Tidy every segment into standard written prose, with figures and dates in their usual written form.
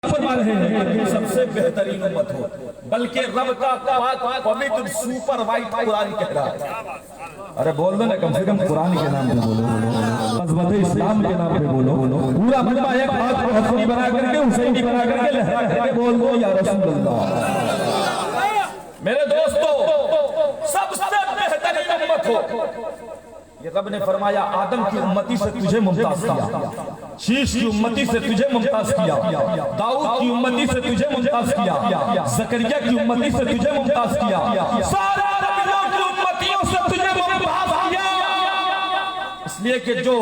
फरमा रहे हैं कि सबसे बेहतरीन उम्मत हो, बल्कि रब का पाक पवित्र सुपर वाइट कुरान कह रहा है। अरे बोल दो ना, कम से कम कुरान के नाम पे बोलो, अज़मत इस्लाम के नाम पे बोलो। पूरा मजमा एक हाथ को हसनी बना करके हुसैनी बना करके लहरा करके बोल दो या रसूल अल्लाह। मेरे दोस्तों, सबसे बेहतरीन उम्मत हो, ये रब ने फरमाया आदम की उम्मती से तुझे मुमताज किया, शीश की उम्मती से तुझे मुमताज किया, दाऊद की उम्मती से तुझे मुमताज किया, जकरिया की उम्मती से तुझे मुमताज किया, सारे नबियों की उम्मतियों से तुझे मुमताज किया। इसलिए कि जो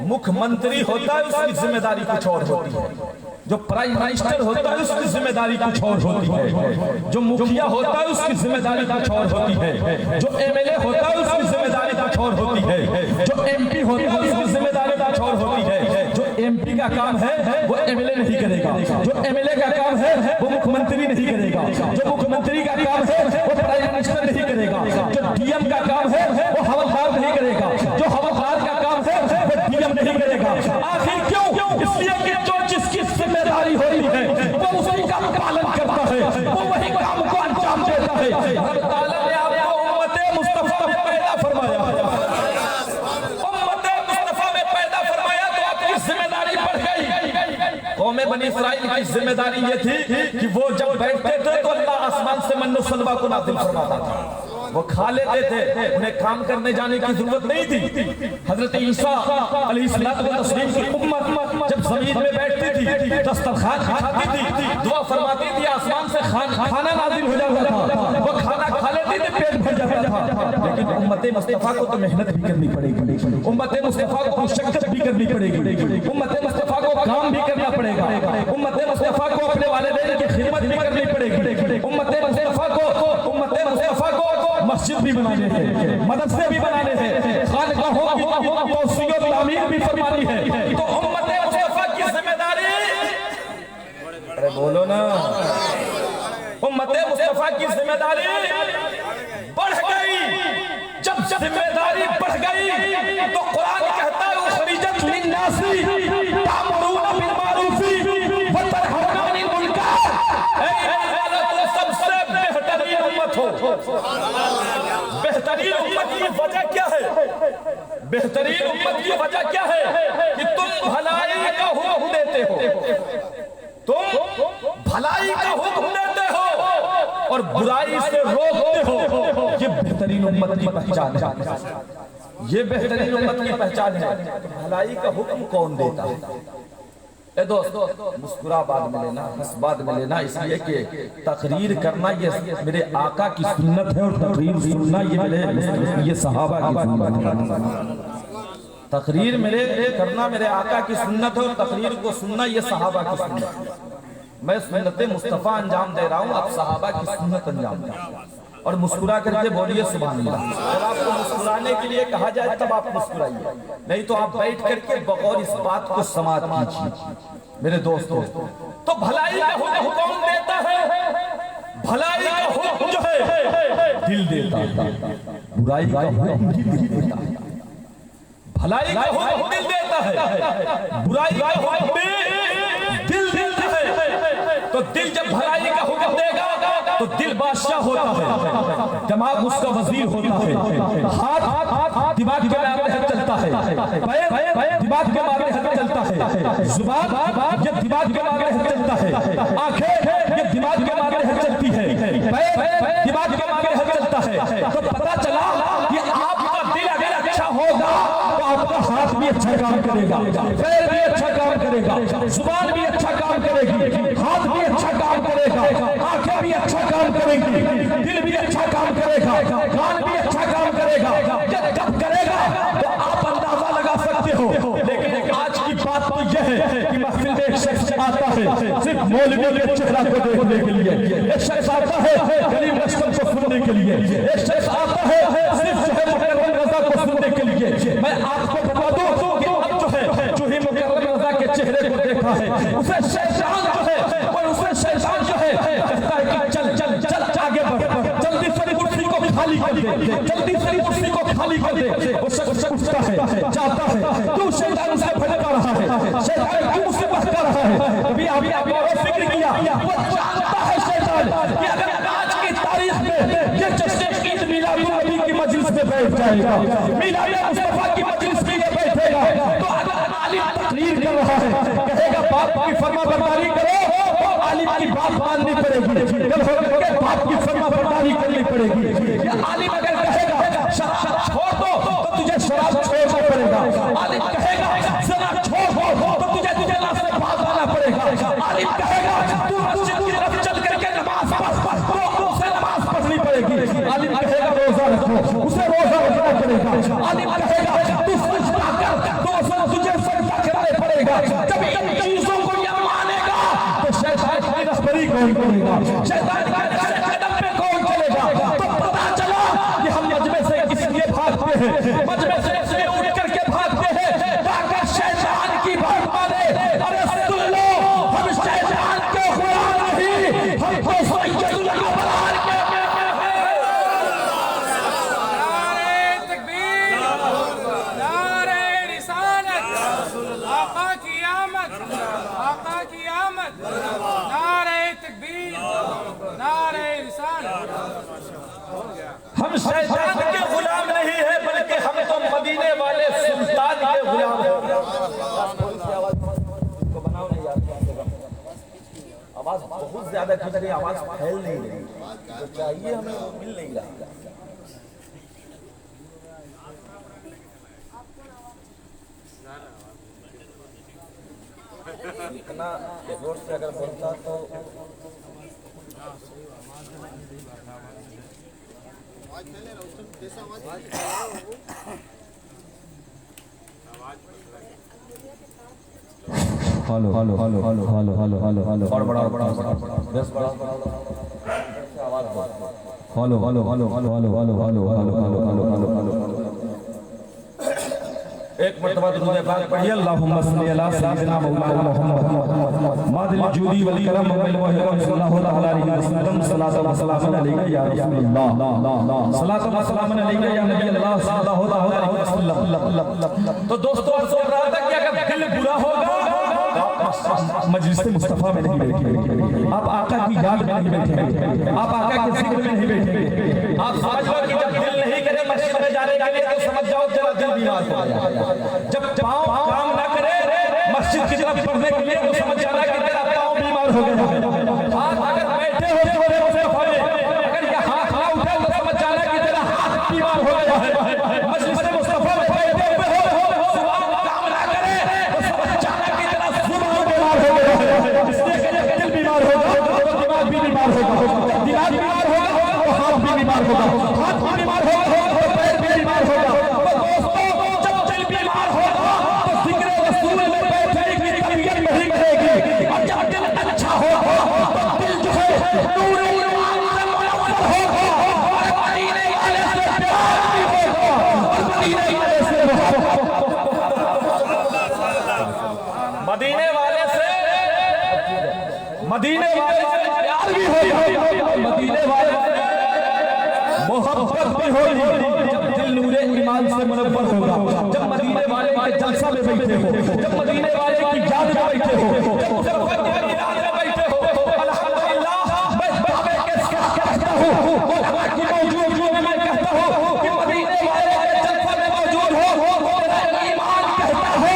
मुख्यमंत्री होता है उसकी जिम्मेदारी कुछ और होती है, जो प्राइम मिनिस्टर होता है उसकी जिम्मेदारी कुछ और होती है, जो मुखिया होता है उसकी जिम्मेदारी कुछ और होती है, जो एमएलए होता है उसकी जिम्मेदारी कुछ और होती है, जो एमपी होता है उसकी जिम्मेदारी कुछ और होती है। जो एमपी का काम है वो एमएलए नहीं करेगा, जो एमएलए का काम है वो मुख्यमंत्री नहीं करेगा, जो मुख्यमंत्री का काम है वो प्राइम मिनिस्टर नहीं करेगा, जो डीएम का काम है वो हवलदार नहीं करेगा, जो हवलदार का काम है वो डीएम नहीं करेगा। आखिर क्यों? इसलिए कि जो जिसकी जिम्मेदारी होती है वो उसी का पालन करता है, वो वही काम को अंजाम देता है। अल्लाह ताला ने आपको उम्मते मुस्तफा में पैदा फरमाया, उम्मते मुस्तफा में पैदा फरमाया तो आपकी जिम्मेदारी बढ़ गई। कौमे बनी इस्राइल की जिम्मेदारी ये थी कि वो जब बैठते थे तो अल्लाह आसमान से मन्नो सलवा को नाज़िल फरमाता था, वो खा लेते थे, उन्हें काम करने जाने की जरूरत नहीं थी। हजरत ईसा अलैहिस्सलाम की उम्मत जब जमीन में बैठती थी, दस्तरखान खाती थी, दुआ फरमाती थी, आसमान से खाना नाजिल हो जाता था, वो खाना खा लेती थी, पेट भर जाता था। लेकिन उम्मत मुस्तफा को तो मेहनत भी करनी पड़ेगी, उम्मत मुस्तफा को मुशक्कत भी करनी पड़ेगी, उम्मत मुस्तफा को काम भी करना पड़ेगा, उम्मत मुस्तफा को अपने वालिदैन की खिदमत भी करनी पड़ेगी, उम्मत मुस्तफा को मस्जिद भी बनाने हैं, मदरसे भी बनाने हैं, खानकाहों की तौसीअ और तामीर भी फरमानी है। तो उम्मत मुस्तफा की जिम्मेदारी, अरे बोलो ना, उम्मत मुस्तफा की जिम्मेदारी बढ़ गई। जब जिम्मेदारी बढ़ गई तो कुरान कहता है उखरिजत लिन्नासी तामुरूना बिल मारूफी व तनहौना अनिल मुनकर। तुम सबसे बेहतरीन उम्मत हो। बेहतरीन उम्मत की वजह क्या है? बेहतरीन उम्मत की वजह क्या है? कि तुम भलाई का हुक्म देते हो, तुम भलाई का हुक्म देते हो और बुराई से रोकते हो। ये बेहतरीन उम्मत की पहचान है, ये बेहतरीन उम्मत की पहचान है। भलाई का हुक्म कौन देता है? ए दोस्तों, मुस्कुरा बाद में लेना, हंस बाद में लेना, इसलिए कि तकरीर करना ये मेरे आका की सुन्नत है और तकरीर सुनना ये सहाबा की सुन्नत है। तकरीर करना मेरे आका की सुन्नत है और तकरीर को सुनना ये सहाबा की सुन्नत है। मैं सुन्नते मुस्तफा अंजाम दे रहा हूँ, आप सहाबा की सुन्नत अंजाम दें। और मुस्कुरा करके बोलिए सुभान अल्लाह। जब आपको मुस्कुराने के लिए कहा जाए तब आप मुस्कुराइए, नहीं तो आप बैठ करके बगौर इस बात को समाप्त कीजिए। मेरे दोस्तों, तो भलाई का हुक्म कौन देता है? भलाई का हुक्म जो है दिल देता है, बुराई का हुक्म भी दिल देता है। भलाई का हुक्म दिल देता है, बुराई का हुक्म भी दिल देता है। तो दिल जब भलाई का हुक्म देगा तो दिल बादशाह होता है, दिमाग उसका वजीर होता है, हाथ दिमाग के मामले चलता है, पैर दिमाग के मामले चलता है, जुबान ये दिमाग के मामले चलता है, आंखें ये दिमाग के मामले चलती है, पैर दिमाग के मामले चलता है। तो पता चला कि आपका दिल अगर अच्छा होगा तो आपका हाथ भी अच्छा काम करेगा, पैर भी अच्छा काम करेगा, जुबान भी अच्छा काम करेगी, हाथ भी अच्छा काम करेगा, आंखें भी अच्छा काम करेंगी, दिल भी अच्छा काम करेगा, कान भी अच्छा काम करेगा। जब करेगा तो आप अंदाजा लगा सकते हो। लेकिन आज की बात तो यह है कि महफिल में एक शख्स आता है सिर्फ मौलवी के चेहरा को देखने के लिए, एक शख्स आता है गरीब रस्म को सुनने के लिए, एक शख्स आता है सिर्फ जो है मुकर्रम रज़ा को सुनने के लिए। मैं आपको बता दूं कि अब जो ही मुकर्रम रज़ा के चेहरे को देखा है उसे शैतान जो है कहता है कि चल चल चल आगे बढ़, जल्दी से कुर्सी को खाली कर दे, जल्दी से कुर्सी को खाली कर दे। वो शख्स उठता है, जाता है, क्यों शैतान उसे भटका रहा है, शैतान क्यों उसे बहका रहा है? कभी आप वो जानता है शैतान कि अगर आज की तारीख में ये जश्न ईद मिलादुन नबी की मजलिस में बैठ जाएगा, मिलाद मुस्तफा की मजलिस में ये बैठेगा, तो अगर आलिम तकरीर कर रहा है कहेगा बाप की फरमाबरदारी करो, तो आलिम की बात माननी पड़ेगी, कल होकर बाप की फरमाबरदारी करनी पड़ेगी। ये आलिम अगर कहेगा शराब छोड़ दो तो तुझे शराब छोड़ना पड़ेगा, आलिम कहेगा ज़िना छोड़ दो तो तुझे ज़िना से बाज आना पड़ेगा, आलिम कहेगा तू मस्जिद की तरफ चल करके नमाज पढ़ तो उसे नमाज पढ़नी पड़ेगी, आलिम कहेगा रोजा रखो उसे रोजा रखना पड़ेगा, आलिम कहेगा तू सजदा कर तो उसे तुझे सजदा करना पड़ेगा। जब इन चीजों को ये मानेगा तो शैतान की रहबरी कौन करेगा, शैतान के कदम पे कौन चलेगा। तो पता चला कि हम मजमे से इसलिए भागते हैं, मजमे से इसलिए उठ करके भागते हैं ताकि शैतान की बात माने। अरे सुन लो, हम शैतान के गुलाम नहीं, हम तो सैयदुल अबरार के हम शैतान के गुलाम नहीं है, बल्कि हम तो मदीने वाले सुल्तान के गुलाम हैं। आवाज बहुत ज्यादा खिंच रही, आवाज फैल नहीं रही, जो चाहिए हमें वो मिल नहीं रहा। इतना जोर से अगर बोलता तो hello hello hello hello hello hello hello hello और बड़ा बड़ा बड़ा बस बड़ा आवाज hello hello hello hello hello hello hello hello hello hello hello एक मर्तबा दुरूद पाक पढ़िए, अल्लाहुम्मा सल्ली अला सय्यिदिना मौलाना मुहम्मद मादिल जूदी वल करम वल वहकम सल्लल्लाहु अलैहि वसल्लम सलातो व सलाम अलैका या रसूलल्लाह, सलातो व सलाम अलैका या नबी अल्लाह सल्लल्लाहु अलैहि वसल्लम। तो दोस्तों अर्ज़ हो रहा था कि अगर दिल बुरा होगा मजलिस मुस्तफा में नहीं बैठेंगे, आप आका की याद में नहीं बैठेंगे, आप आका के जिक्र में नहीं बैठेंगे। आप समझ लो कि जब दिल नहीं करे मस्जिद में जाने के लिए तो समझ जाओ जरा दिल बीमार हो गया। जब पाँव काम ना करे मस्जिद की तरफ पढ़ने के लिए तो समझ जाना कि तेरा पाँव बीमार हो गया। आप अगर बैठे हो तो मुस्तफा में, अगर ये हाथ ना उठे तो समझ जाना कि तेरा हाथ बीमार हो गया है। मस्जिद मुस्तफा में बैठे हुए हो, जुबान काम ना करे तो समझ जाना कि तेरा जुबान बीमार हो गया है। इसलिए दिल बीमार होगा तो दिमाग भी बीमार होगा, दिमाग बीमार होगा तो हाथ भी बीमार होगा, हाथ भी बीमार होगा तो पैर भी बीमार होगा। तो दोस्तों जब दिल बीमार होगा तो जिक्र रसूल में बैठने की तबीयत नहीं करेगी, और जब दिल अच्छा होगा तो दिल जो है नूर ईमान से मुनव्वर होगा, और मदीने वाले से प्यार भी होगा, और मदीने वाले से मदीने वाले से प्यार भी होगा, मदीने वाले मोहब्बत भी होगी। जब दिल नूरे ईमान से मुनव्वर होगा, जब मदीने वाले के जलसा में बैठे हो, जब मदीने वाले की याद में बैठे हो, जब याद में बैठे हो, अल्हम्दुलिल्लाह मैं बाबे के साथ कहता हूँ, उलमा की मौजूदगी में मैं कहता हूँ कि मदीने वाले के जलसा में मौजूद हो, मेरा ईमान कहता है,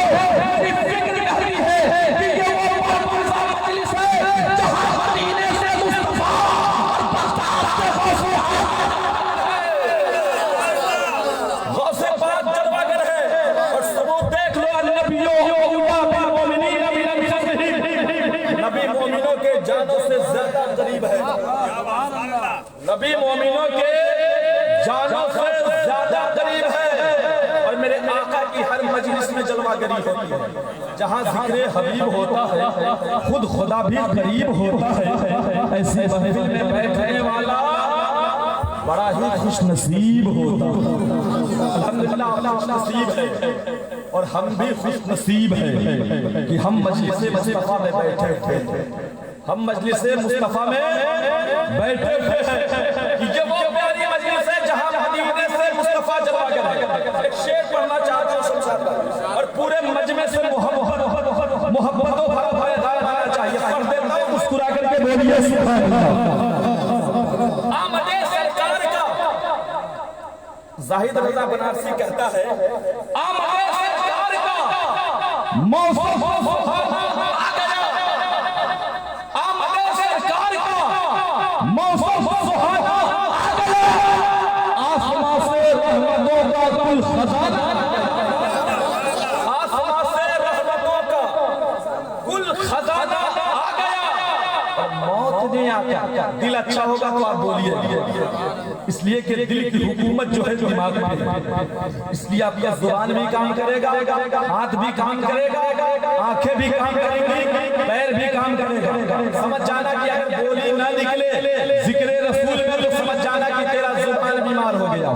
मेरी फिक्र कहती है कि ये वो मौजूदा मजलिस है जहाँ मदीने से मुस्तफा और बस्तार के गौसे पाक जलवागर है। और सबूत देख लो, नबी मोमिनों के जानों से ज्यादा करीब है, नबी मोमिनों के जानों से ज्यादा करीब है। और मेरे आका की हर मजलिस में जलवागरी होती है, जहाँ जिक्र हबीब होता है खुद खुदा भी करीब होता है। ऐसे महफिल में बैठने वाला बड़ा ही खुश नसीब होता है। अल्हम्दुलिल्लाह खुश नसीब है, और हम भी खुश नसीब हैं कि हम मजलिस मुस्तफा में बैठे थे, हम मजलिस मुस्तफा में बैठे थे कि ये वो प्यारी मजलिस है जहाँ मदीने से मुस्तफा जलवागर है। एक शेर पढ़ना चाहता हूँ शमशाद और पूरे मजमे से मोहब्बत चाहिए, पढ़ देता हूँ मुस्कुरा करके बोलिए सुभान अल्लाह। आमदे सरकार का जाहिद रजा बनारसी कहता है, आमदे सरकार का मौसम आ गया, आमदे सरकार का मौसम सुहाना आ गया, आसमां से रहमतों का कुल खजाना, आसमां से रहमतों का कुल खजाना आ गया। और मौत ने आकर, दिल अच्छा होगा तो आप बोलिए, इसलिए कि दिल की हुकूमत जो है दिमाग में, इसलिए आपका जुबान भी काम करेगा, हाथ भी काम करेगा, आंखें भी काम करेंगी, पैर भी काम करेगा। समझ जाना कि अगर बोली ना निकले जिक्र रसूल में तो समझ जाना कि तेरा जुबान बीमार हो गया।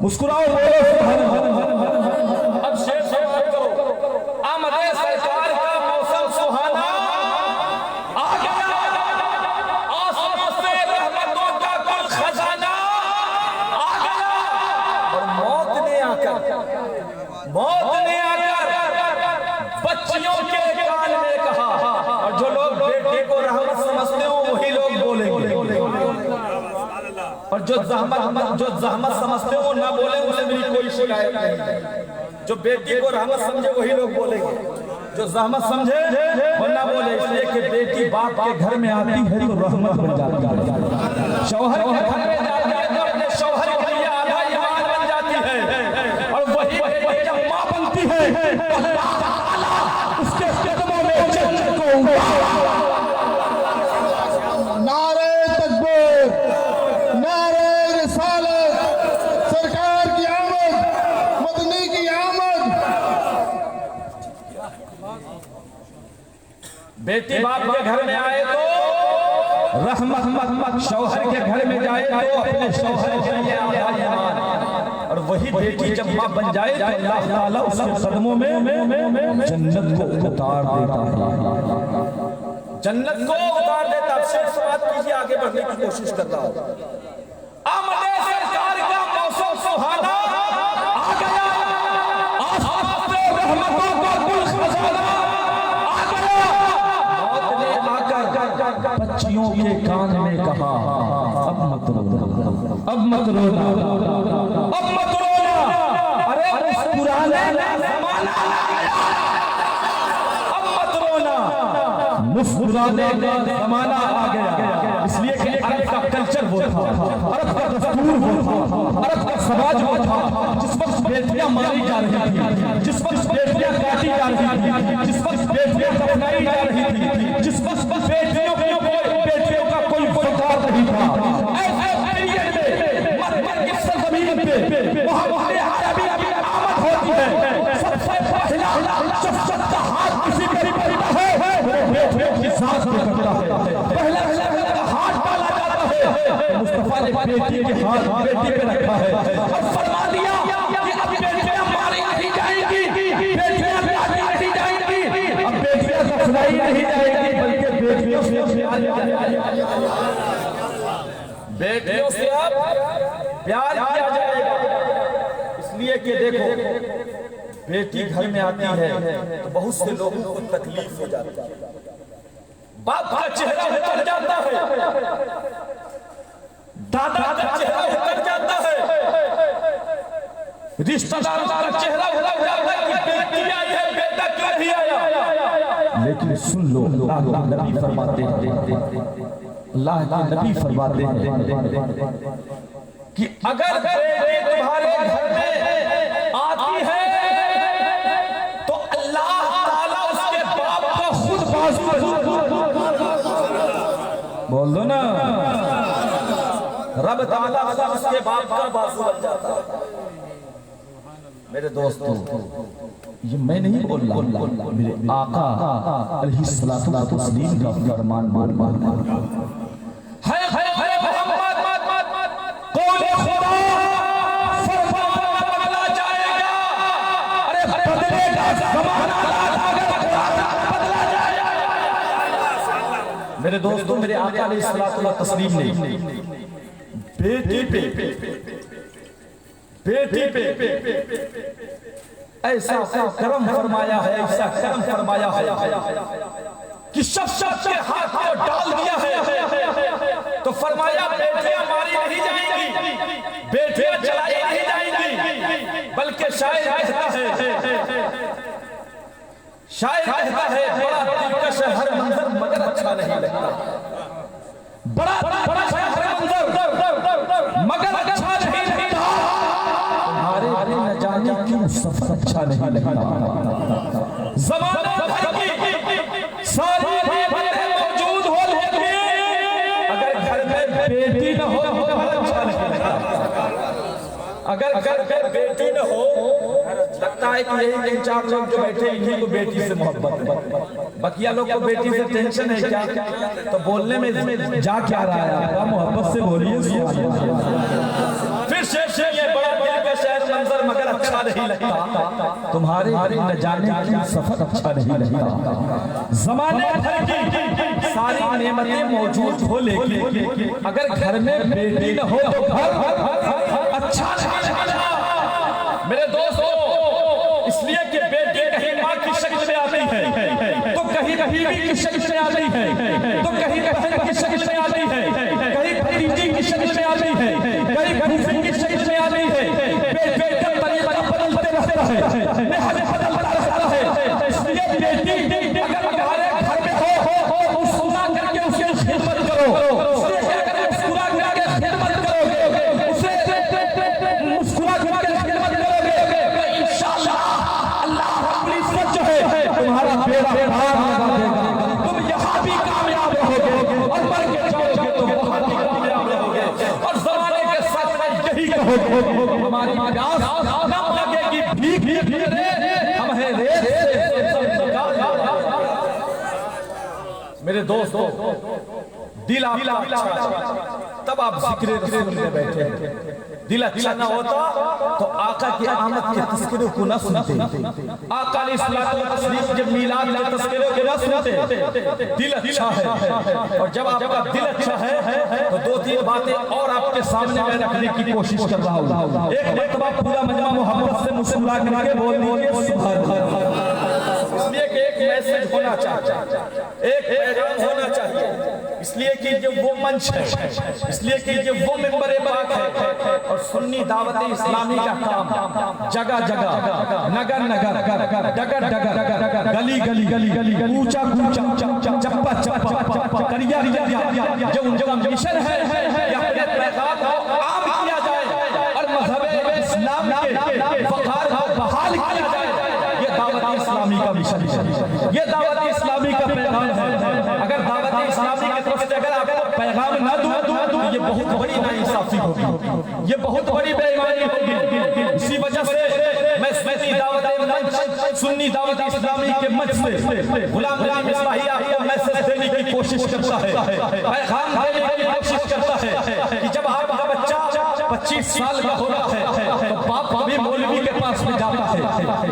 मुस्कुराओ, बोलो सुभान अल्लाह। अब शेर समाप्त करो। आमदे सरकार का मौसम सुहाना आ गया, आसमां से रहमतों का कुल खजाना आ गया। और मौत ने आकर बच्चियों के कान में कहा, और जो लोग बेटे को रहमत समझते हो वही लोग बोलेंगे, और जो जहमत समझते हो ना बोले उसे मेरी कोई शिकायत नहीं। जो बेटी को रहमत समझे वही लोग बोलेंगे, जो जहमत समझे वो ना बोले। इसलिए कि बेटी बाप के घर में आती है तो रहमत बन जाती है, शौहर के घर में जाती है तो अपने शौहर के लिए आधा ईमान बन जाती है, और वही जब मां बनती है उसके कदमों में जन्नत को नारे तकबीर, नारे रिसालत, सरकार की आमद, मदनी की आमद। बेटी बाप के घर में आए तो रहमत, शौहर के घर में जाए तो अपने शौहर के लिए आधा ईमान, और वही बेटी जब मां बन जाए तो अल्लाह ताला उसके कदमों में जन्नत को उतार देता है, जन्नत को उतार देता। अब शेर समाप्त कीजिए, आगे बढ़ने की कोशिश कर रहा हूं। आमदे सरकार का मौसम सुहाना आ गया, आसमां से रहमतों का कुल खजाना आ गया। मौत ने आकर बच्चियों के कान में कहा, अब मत रोना, अब मत रोना, अब मत रोना। अरे मुस्कुराने का ज़माना आ गया, अब मत रोना, मुस्कुराने का ज़माना आ गया। इसलिए कि अरब का कल्चर वो था, अरब का दस्तूर वो था, अरब का समाज वो था। जिस वक्त बेटियां मारी जा रही थी, जिस वक्त बेटियां काटी जा रही थी, जिस वक्त बेटियां दफनाई जा रही थी, जिस वक्त बेटियों का कोई वफादार नहीं था, ऐसे पीरियड में मक्का की सरजमीन पे मोहम्मद अरबी की आमद होती है। सबसे पहला शख्सियत का हाथ किसी पे पड़ता है वो बेटियों की सांस पे पड़ता है, पहला हाथ डाला जाता है। मुस्तफा ने बेटी के हाथ बेटी पे रखा है और फरमा दिया कि अब बेटियां मारी नहीं जाएंगी, बेटियां काटी नहीं जाएंगी, अब बेटियां दफनाई नहीं जाएंगी, बल्कि बेटियों से बेटियों से आप प्यार किया जाएगा। इसलिए कि देखो बेटी घर में आती है तो बहुत से लोगों को तकलीफ हो जाती है, बाप का चेहरा उतर जाता है, दादा का चेहरा उतर जाता है, रिश्तेदारों का चेहरा उतर जाता है कि बेटी आई है, बेटा क्यों नहीं आया। लेकिन सुन लो, अल्लाह नबी फरमाते हैं, अल्लाह के नबी फरमाते हैं कि अगर बेटी तुम्हारे घर में आती है तो अल्लाह ताला उसके बाप को खुद बाजू बोल दो ना, रब ताला उसके बाप का बाजू बन जाता है। मेरे दोस्तों, ये मैं नहीं बोल रहा, मेरे आका अलैहिस्सलातु वस्सलाम का फरमान मान है मोहम्मद कौन खुदा फरमान बदला जाएगा। अरे बदलेगा ज़माना अगर बदला जाएगा। मेरे दोस्तों, मेरे आका अलैहिस्सलातु वस्सलाम ने बेटी पे ऐसा करम फरमाया है, ऐसा करम फरमाया है कि शफकत के हाथ को डाल दिया है, तो फरमाया बेटियां मारी नहीं जाएंगी, बेटियां जलाई नहीं जाएंगी, बल्कि शायर कहता है बड़ा दिलकश है हर मंजर मगर अच्छा नहीं लगता। बड़ा दिलकश है हर मंजर मगर अच्छा नहीं लगता। तुम्हारे न जाने क्यों सफर अच्छा नहीं लगता। ज़माने भर की सारी नेमतें मौजूद हो लेकिन अगर घर में बेटी न हो तो अच्छा नहीं लगता। अगर घर में बेटी न हो लगता है कि यही 3-4 लोग जो बैठे इन्हीं को बेटी से मोहब्बत है, बकिया लोग को बेटी से टेंशन है क्या? तो बोलने में जा क्या रहा है? आपका मोहब्बत से बोलिए। फिर शेर ये बड़ा दिल का शहर मंजर मगर अच्छा नहीं लगता। तुम्हारे न जाने क्यों सफर अच्छा नहीं लगता। ज़माने भर की सारी नेमतें मौजूद हो लेकिन अगर घर में बेटी न हो तो घर अच्छा नहीं लगता। मेरे दोस्तों, इसलिए कि बेटी कहीं माँ की शक्ल में आती है, तो कहीं बीवी की शक्ल में आती है, तो कहीं बहन की शक्ल में आती है, कहीं भतीजी की शक्ल में आती है, कहीं फूफी की शक्ल में आती है। बेटा तरीका बदलते रहता है, लिहाज बदलता रहता है। इसलिए बेटी अगर हमारे घर में हो मुस्कुरा करके उसकी खिदमत करो। उससे क्या करें? मुस्कुरा करके खिदमत करोगे, उसे मुस्कुरा करके खिदमत करोगे तो इंशाअल्लाह अल्लाह रब्बुल इज्जत जो है तुम्हारा बेड़ा पार लगा देगा। तुम यहाँ भी कामयाब रहोगे और मर के जाओगे तो वहाँ भी कामयाब रहोगे। और ज़माने के साथ यही कहोगे हमारी प्यास ना लगेगी भीख रे हम है रे। मेरे दोस्तों, दिल आपका तब आप जिक्र रसूल में बैठे। दिल अच्छा ना होता तो आका की आमद के तस्करों को न सुनते, आका अलैहिस्सलाम जब मिलाद के तस्करों को न सुनते। दिल अच्छा है, और जब आपका दिल अच्छा है तो 2-3 बातें और आपके सामने मैं रखने की कोशिश कर रहा हूँ। एक मरतबा पूरा मजमा मोहब्बत से मुस्कुरा करके बोल दीजिए सुभान अल्लाह। इसलिए कि एक मैसेज होना चाहिए, एक पैगाम होना चाहिए। इसलिए कि ये वो मंच है, इसलिए कि ये वो मिंबर पाक है। और सुन्नी दावत इस्लामी का काम जगह जगह, नगर नगर, डगर डगर, गली गली, ऊंचा ऊंचा, चप्पा चप्पा, करिया जो उनका मिशन है कि अपने पैगाम को आम किया जाए और मजहब इस्लाम के वकार को बहाल किया जाए। ये दावत इस्लामी का मिशन है, ये दावत इस्लामी का पैगाम है। अगर दावत इस्लामी की तरफ से अगर आपको पैगाम ना दूं तो ये बहुत बड़ी नाइंसाफी होगी, ये बहुत बड़ी बेईमानी होगी। इसी वजह से मैं सुन्नी दावत इस्लामी के मंच से गुलाम इस्लाही आपको मैसेज देने की कोशिश करता है, पैगाम देने की कोशिश करता है कि जब आपका बच्चा 25 साल का हो रहा है तो बाप कभी मौलवी के पास में जाता है,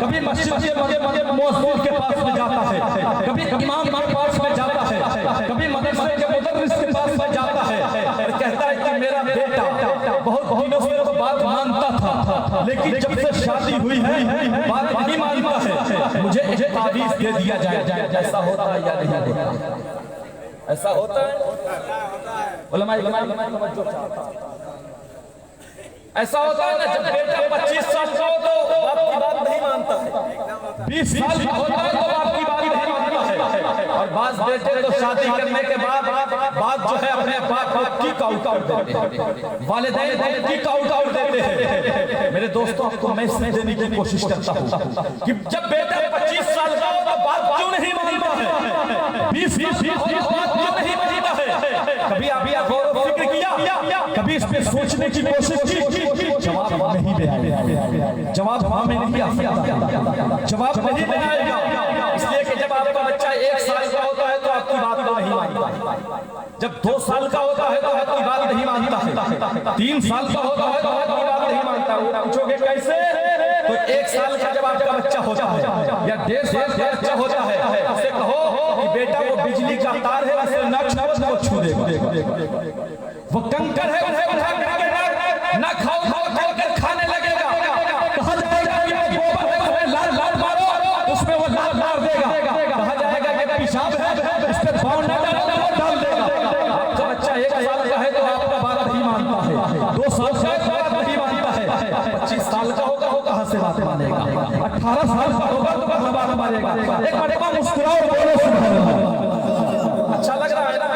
कभी मस्जिद के मौजूद के पास में जाता है, कभी इमाम के पास में जाता है, कभी मदरसे के मुदर्रिस के पास में जाता है और कहता है कि मेरा बेटा बहुत दिनों से तो बात मानता था, लेकिन जब से शादी हुई है बात नहीं मानता है, मुझे तावीज़ दे दिया जाए। ऐसा होता है या नहीं होता? ऐसा होता है? उलमाए तवज्जो चाहता है। ऐसा होता है ना, जब बेटा 25 साल का हो तो बाप की बात नहीं मानता है, 20 साल का होता है तो बाप की बात नहीं मानता है। और बात बेटे तो शादी करने के बाद बात जो है अपने बाप को किक आउट देते हैं, वालिदैन किक आउट देते हैं। मेरे दोस्तों, आपको मैं इसमें देने की कोशिश करता हूँ कि जब बेटा 25 साल का हो तो बात क्यों नहीं मानता है, 20 साल का हो तो बात क्यों नहीं मानता है? कभी आप गौर व फिक्र किया? कभी इस पे सोचने की कोशिश की? जवाब नहीं दे आएगा, जवाब हमें नहीं आ सकता, जवाब नहीं दे आएगा। इसलिए कि जब आपका बच्चा 1 साल का होता है तो आपकी बात को नहीं मानता, जब 2 साल का होता है तो आपकी बात नहीं मानता है, 3 साल का होता है तो आपकी बात नहीं मानता। पूछोगे कैसे? तो 1 साल का जब आपका बच्चा होता है या 1.5 साल का बच्चा होता है, उसे कहो कि बेटा वो बिजली का तार है, उसे न छुओ, वो छू देगा, वो कंकर है, ना खाओ कर खाने लगेगा। कहा जाएगा कि गोबर है, लाल मारो, उसमें वो लाल मार देगा। कहा जाएगा कि पेशाब है, मानेगा। 18 साल का होगा तो पहला बार मानेगा। एक मरतबा मुस्कुराओ, बोलो सुभान अल्लाह। अच्छा लग रहा है ना?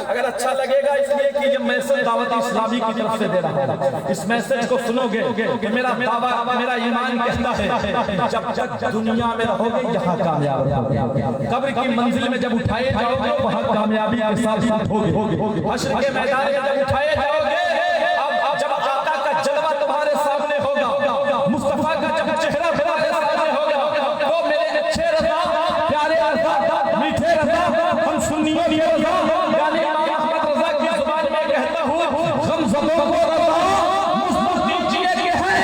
अगर अच्छा लगेगा इसलिए कि ये मैसेज दावत इस्लामी की तरफ से दे रहा है, इस मैसेज को सुनोगे कि मेरा दावा, मेरा ईमान कहता है जब तक दुनिया में रहोगे यहाँ कामयाब रहोगे, कब्र की मंजिल में जब उठाए जाओगे वहाँ कामयाबी के साथ होगे, हश्र के मैदान में जब उठाए जाओगे, अब जब आका का जलवा तुम्हारे सामने होगा, मुस्तफा का जब चेहरा तुम्हारे सामने होगा, तो मेरे अच्छे रज़ा, प्यारे रज़ा, मीठे रज़ा, हम सुन्नियों के रज़ा, यानी इमाम अहमद रज़ा की जुबान में कहता हूँ, हम ज़बों को रज़ा मुस्लिम दीजिए कि है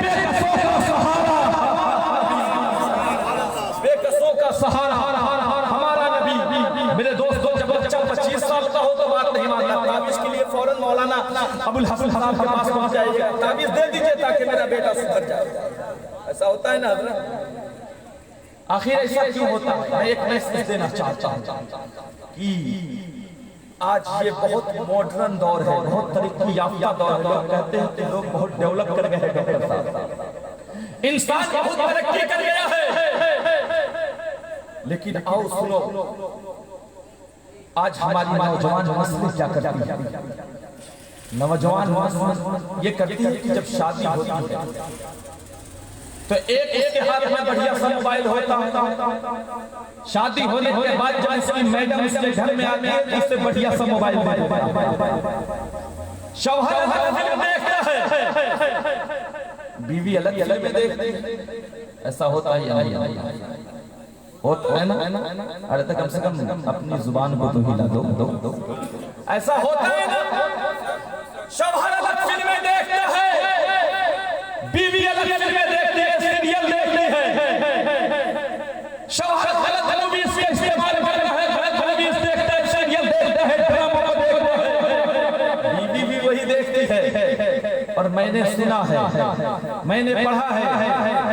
बेकसों का सहारा, बेकसों का सहारा हमारा नबी। मेरे दोस्तों, जब बच्चा 25 साल का हो तो बात नहीं मानता, ताबीज़ के लिए फौरन मौलाना अबुल हसन हराम के पास पहुंच जाइए, ताबीज़ दे दीजिए ताकि मेरा बेटा सुधर जाए। ऐसा होता है ना हज़रत? आखिर ऐसा क्यों होता है? मैं एक मैसेज देना चाहता हूं कि आज ये बहुत मॉडर्न दौर है, बहुत तरक्की याफ्ता दौर है। लोग कहते हैं कि लोग बहुत डेवलप कर गए हैं, इंसान बहुत तरक्की कर गया है, लेकिन आओ सुनो, आज हमारी नौजवान नस्ल क्या करती है? नौजवान नस्ल ये करती है कि जब शादी होती है तो एक उसके हाथ में बढ़िया सा मोबाइल होता है, शादी होने के बाद जब इसकी मैडम इसके घर में आती है इससे बढ़िया सा मोबाइल शौहर अलग फिल्म देखता है, बीवी अलग अलग में देखती है। ऐसा होता है या नहीं होता है ना? अरे तो कम से कम अपनी जुबान को तो हिला दो। ऐसा होता है ना? शौहर अलग फिल्में देखता है, बीवी अलग फिल्में देखती है, सीरियल देखती है। शौहर गलत मूवीज का इस्तेमाल कर रहा है, गलत मूवीज देखता है, सीरियल देखता है, ड्रामा को देखता है, बीवी भी वही देखती है। और मैंने सुना है, मैंने पढ़ा है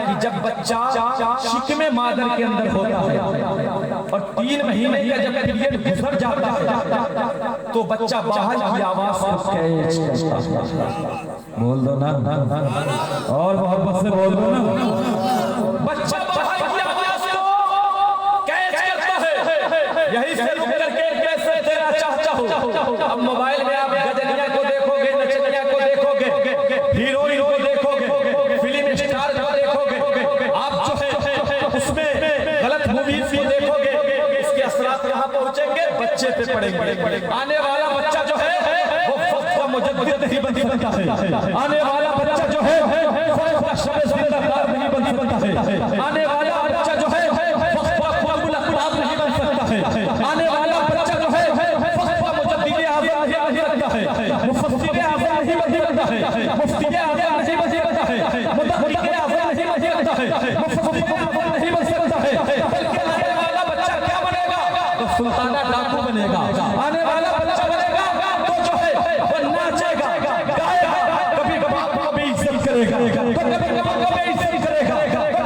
कि जब बच्चा शिकमे मादर के अंदर होता है और 3 महीने का जब पीरियड गुजर जाता है तो बच्चा बाहर की आवाज को कैच करता है। बोल दो ना, और मोहब्बत से बोल दो ना। बच्चा बाहर की आवाज को कैच करता है, यही से रुक करके कैसे तेरा चाहता हूं। अब मोबाइल में आप गजनिया को देखोगे, नचनिया को देखोगे, हीरोइन को देखोगे, फिल्म स्टार को देखोगे, आप जो है उसमें गलत मूवीज भी देखोगे, इसके असरात कहां पहुंचेंगे? बच्चे पे पड़ेंगे। आने वाला बच्चा जो है वो फख्र मुजद्दिद नहीं बनता है, आने वाला बच्चा जो है फख्र शब ज़िंदादार नहीं बनता है, आने वाला बच्चा जो है फख्र क़ुतुबुल अक़ताब नहीं बन सकता है, आने वाला बच्चा जो है फख्र मुजद्दिद आज़म नहीं बन सकता है, मुफस्सिर आज़म नहीं बन सकता है, मुफ्ती आज़म नहीं बन सकता है, मुदक्किर आज़म नहीं बन सकता है, मुफस्सिर आज़म नहीं बन सकता है, बल्कि आने वाला बच्चा क्या बनेगा? तो सुल्ताना डाकू बनेगा। आने वाला बच्चा बनेगा तो जो है वो नाचेगा, गाएगा, कभी कभी इज्जत करेगा, कभी इज्जत करेगा,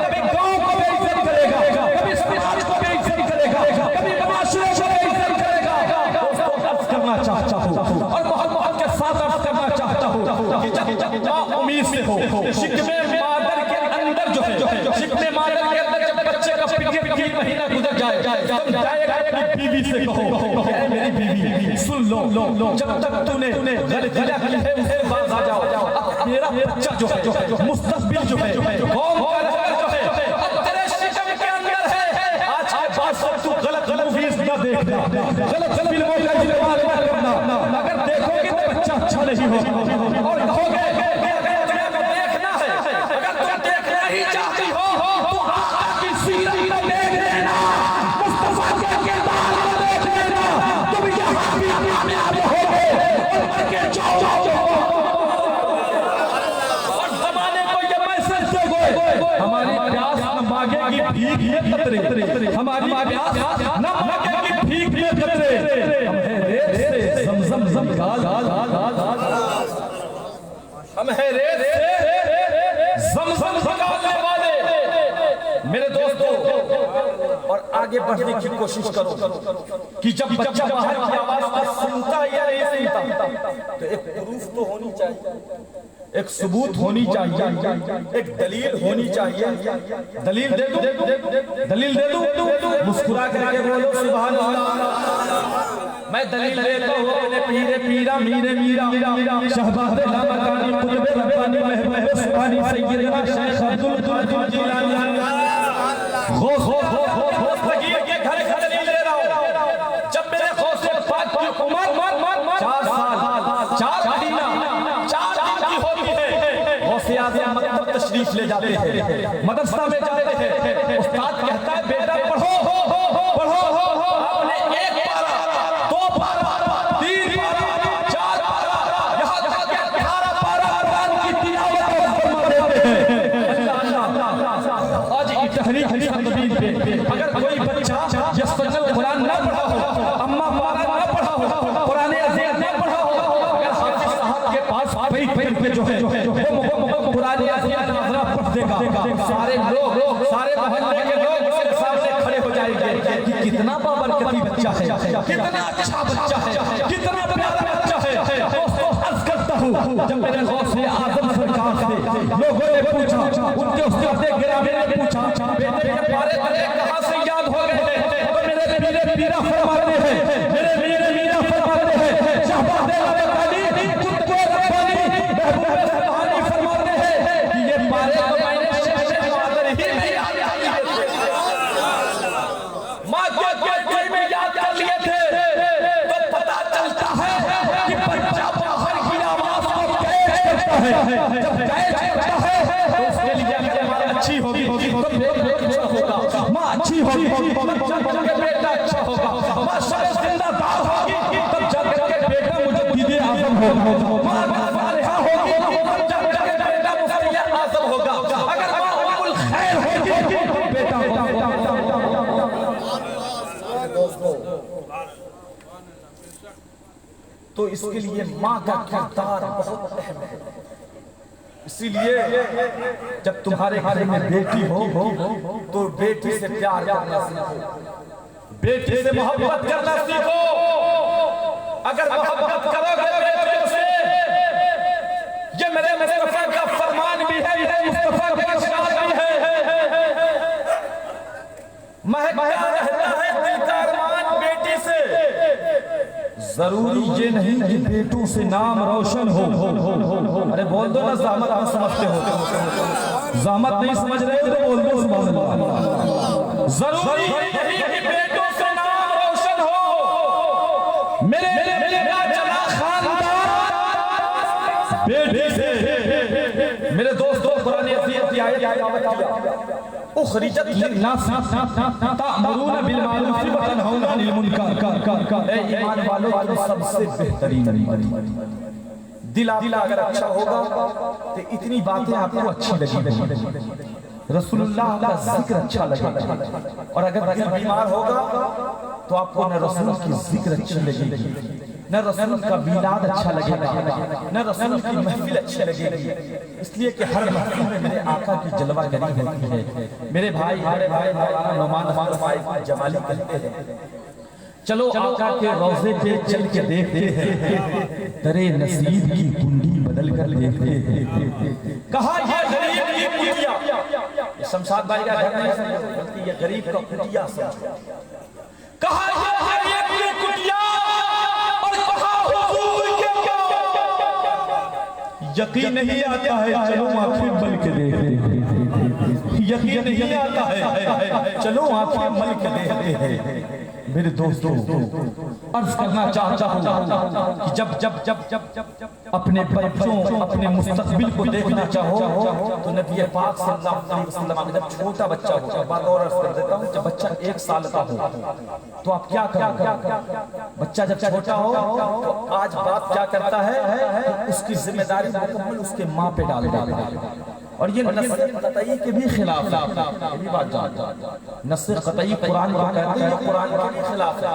कभी गांव को भी इज्जत करेगा, कभी समाज को भी इज्जत करेगा, कभी माशरे को भी इज्जत करेगा। दोस्तों, अर्ज करना चाहता हूँ और मोहब्बत के साथ अर्ज करना चाहता हूँ कि जब उम्मीद से हो शिकवे मादर के अंदर जो है, शिकवे मादर के अंदर जब बच्चे का पीरियड 3 महीना गुजर जाए, जब जाएगा अपनी बीवी से कहो, मेरी बीवी सुन लो, जब तक तूने गलत किया है उसे बाज आ जाओ। मेरा बच्चा जो है, मुस्तकबिल जो है, कौम का रहबर जो है, अब तेरे शिकम के अंदर है। आज के बाद से तू गलत मूवीज न देखना, गलत फिल्मों का इस्तेमाल न करना। अगर देखोगे तो बच्चा अच्छा नहीं होगा और कहोगे देखना है। अगर तुम देखना ही चाहती हो तो आका की सीरत को देख लेना, मुस्तफा के किरदार को देख लेना, तुम यहाँ भी कामयाब होगे और मर के जाओगे। और जमाने को ये मैसेज दोगे, हमारी प्यास न मांगेगी भीख में कतरे, हमारी प्यास न मांगेगी भीख में कतरे, हम है रेत से ज़मज़म गाल, हम है रेत से ज़मज़म निकालने वाले। मेरे दोस्तों, और आगे बढ़ने की कोशिश करो कि जब बच्चा बाहर की आवाज को सुनता या नहीं सुनता तो एक प्रूफ तो होनी चाहिए। एक सबूत होनी चाहिए, एक दलील होनी चाहिए। दलील दे दूं, दलील दे दूं, मुस्कुरा करके बोलो सुभान अल्लाह। मैं दलील देता हूँ अपने पीरे पीरा मीरे मीरा शहबाज़ लामकानी कुतुब रब्बानी महबूब सुभानी सैयदना शेख अब्दुल कादिर जिलानी गौस फकीर के घर घर दलील दे रहा हूँ। जब मेरे गौस पाक की उम्र 4 साल 4 महीना 4 दिन की होती है, गौसे आज़म मकतब तशरीफ ले जाते हैं, मदरसा में जाते हैं। उस्ताद कहता है बेटा पढ़ो पढ़ो, आपने 1 पारा 2 पारा 3 पारा 4 पारा यहाँ तक कि 18 पारा कुरान की तिलावत फरमा देते हैं। आज तहरीक तदबीर पे अगर कोई बच्चा यस्तजल कुरान ना पढ़ा हो, अम्मा पारा ना पढ़ा हो, कुरान अज़ीज़ ना पढ़ा हो, अगर हाफिज़ साहब के पास बैठ पे जो है वो कुरान अज़ीज़ नाज़रा पढ़ देगा, सारे लोग सारे मोहल्ले के लोग उसके सामने खड़े हो जाएंगे कि कितना बाबरकती बच्चा है, कितना अच्छा बच्चा है, कितना प्यारा बच्चा है। दोस्तों अर्ज़ करता हूँ, जब मेरे गौसे आज़म सरकार से लोगों ने पूछा, उनके उस्ताद गिरामी ने पूछा बेटे ये पारे तेरे कहाँ से याद हो गए, तो मेरे पीरे पीरा फरमाते हैं, मेरे पीरे पीरा फरमाते हैं, शहबाज़ लामकानी कुतुब रब्बानी महबूब सुभानी फरमाते हैं कि ये पारे तो मैंने शेख बहादुर ही में याद किए थे, माँ के पेट में याद कर लिए थे। तो पता चलता है कि बच्चा बाहर की आवाज को कैच करता है, जब कैच करता है तो उसके लिए माँ अच्छी होगी तो बेटा अच्छा होगा, माँ अच्छी होगी तब जाकर बेटा अच्छा होगा, माँ सब जिंदाबाद होगी तब जाकर के बेटा मुजद्दिद आज़म होगा, माँ सालिहा होगी तब जाकर के बेटा मुफ्ती आज़म होगा, अगर माँ उम्मुल खैर होगी तो बेटा होगा। तो इसके लिए माँ का किरदार बहुत अहम है। इसीलिए जब तुम्हारे घर में बेटी हो तो बेटी से प्यार करना सीखो, बेटी से मोहब्बत करना सीखो। अगर मोहब्बत करोगे बेटियों से, ये मेरे मुस्तफा का फरमान भी है, ये मुस्तफा का इरशाद भी है, महकता रहता है दिल का अरमान बेटी से। जरूरी ये नहीं कि बेटों से नाम रोशन हो। अरे बोल दो ना, ज़हमत आप समझते हो, ज़हमत नहीं समझ रहे हो तो बोल दो सुभान अल्लाह। जरूरी नहीं कि बेटों से नाम रोशन हो। मेरे चला खानदान बेटी से। मेरे दोस्तों कुरान अज़ीज़ की आयत उखरिजत लिन्नास तामुरून बिल मारूफ व तनहौना अनिल मुनकर। ए ईमान वालों, तुम सबसे बेहतरीन दिल अगर अच्छा होगा तो इतनी बातें आपको अच्छी लगेगी, रसूलुल्लाह का जिक्र अच्छा लगेगा, और अगर दिल बीमार होगा तो आपको न रसूल की जिक्र अच्छी लगेगी, न रसूल का मिलाद अच्छा लगेगा, न रसूल की महफिल अच्छी लगेगी। इसलिए कि हर महफिल में मेरे आका की जलवागरी होती है। मेरे भाई नुमान जमाली कहते हैं, चलो आका के रोज़े पे चल के देखते हैं, तेरे नसीब की कुंडी बदल कर देखते हैं। कहा ये गरीब की कुटिया, शमशाद भाई का घर नहीं, बल्कि ये गरीब का कुटिया समझो। कहा ये गरीब की कुटिया, और कहा हुजूर के यकीन नहीं आता है, चलो आंखें मल के देखते। यकीन नहीं आता है, चलो आंखें मल के देखते हैं। मेरे दोस्तों अर्ज करना चाहता हूँ कि जब जब जब जब जब जब अपने बच्चों अपने मुस्तकबिल को देखना चाहो तो नबी पाक सल्लल्लाहु अलैहि वसल्लम जब छोटा बच्चा हो, बात और अर्ज कर देता हूँ, जब बच्चा 1 साल का हो तो आप क्या करोगे? बच्चा जब छोटा हो तो आज बाप क्या करता है, तो उसकी जिम्मेदारी मुकम्मल उसके माँ पे डाल देता है। और ये नस्ल कतई के भी खिलाफ है, ये भी बात जानता है। नस्ल कतई कुरान को कहते हैं, कुरान के भी खिलाफ है,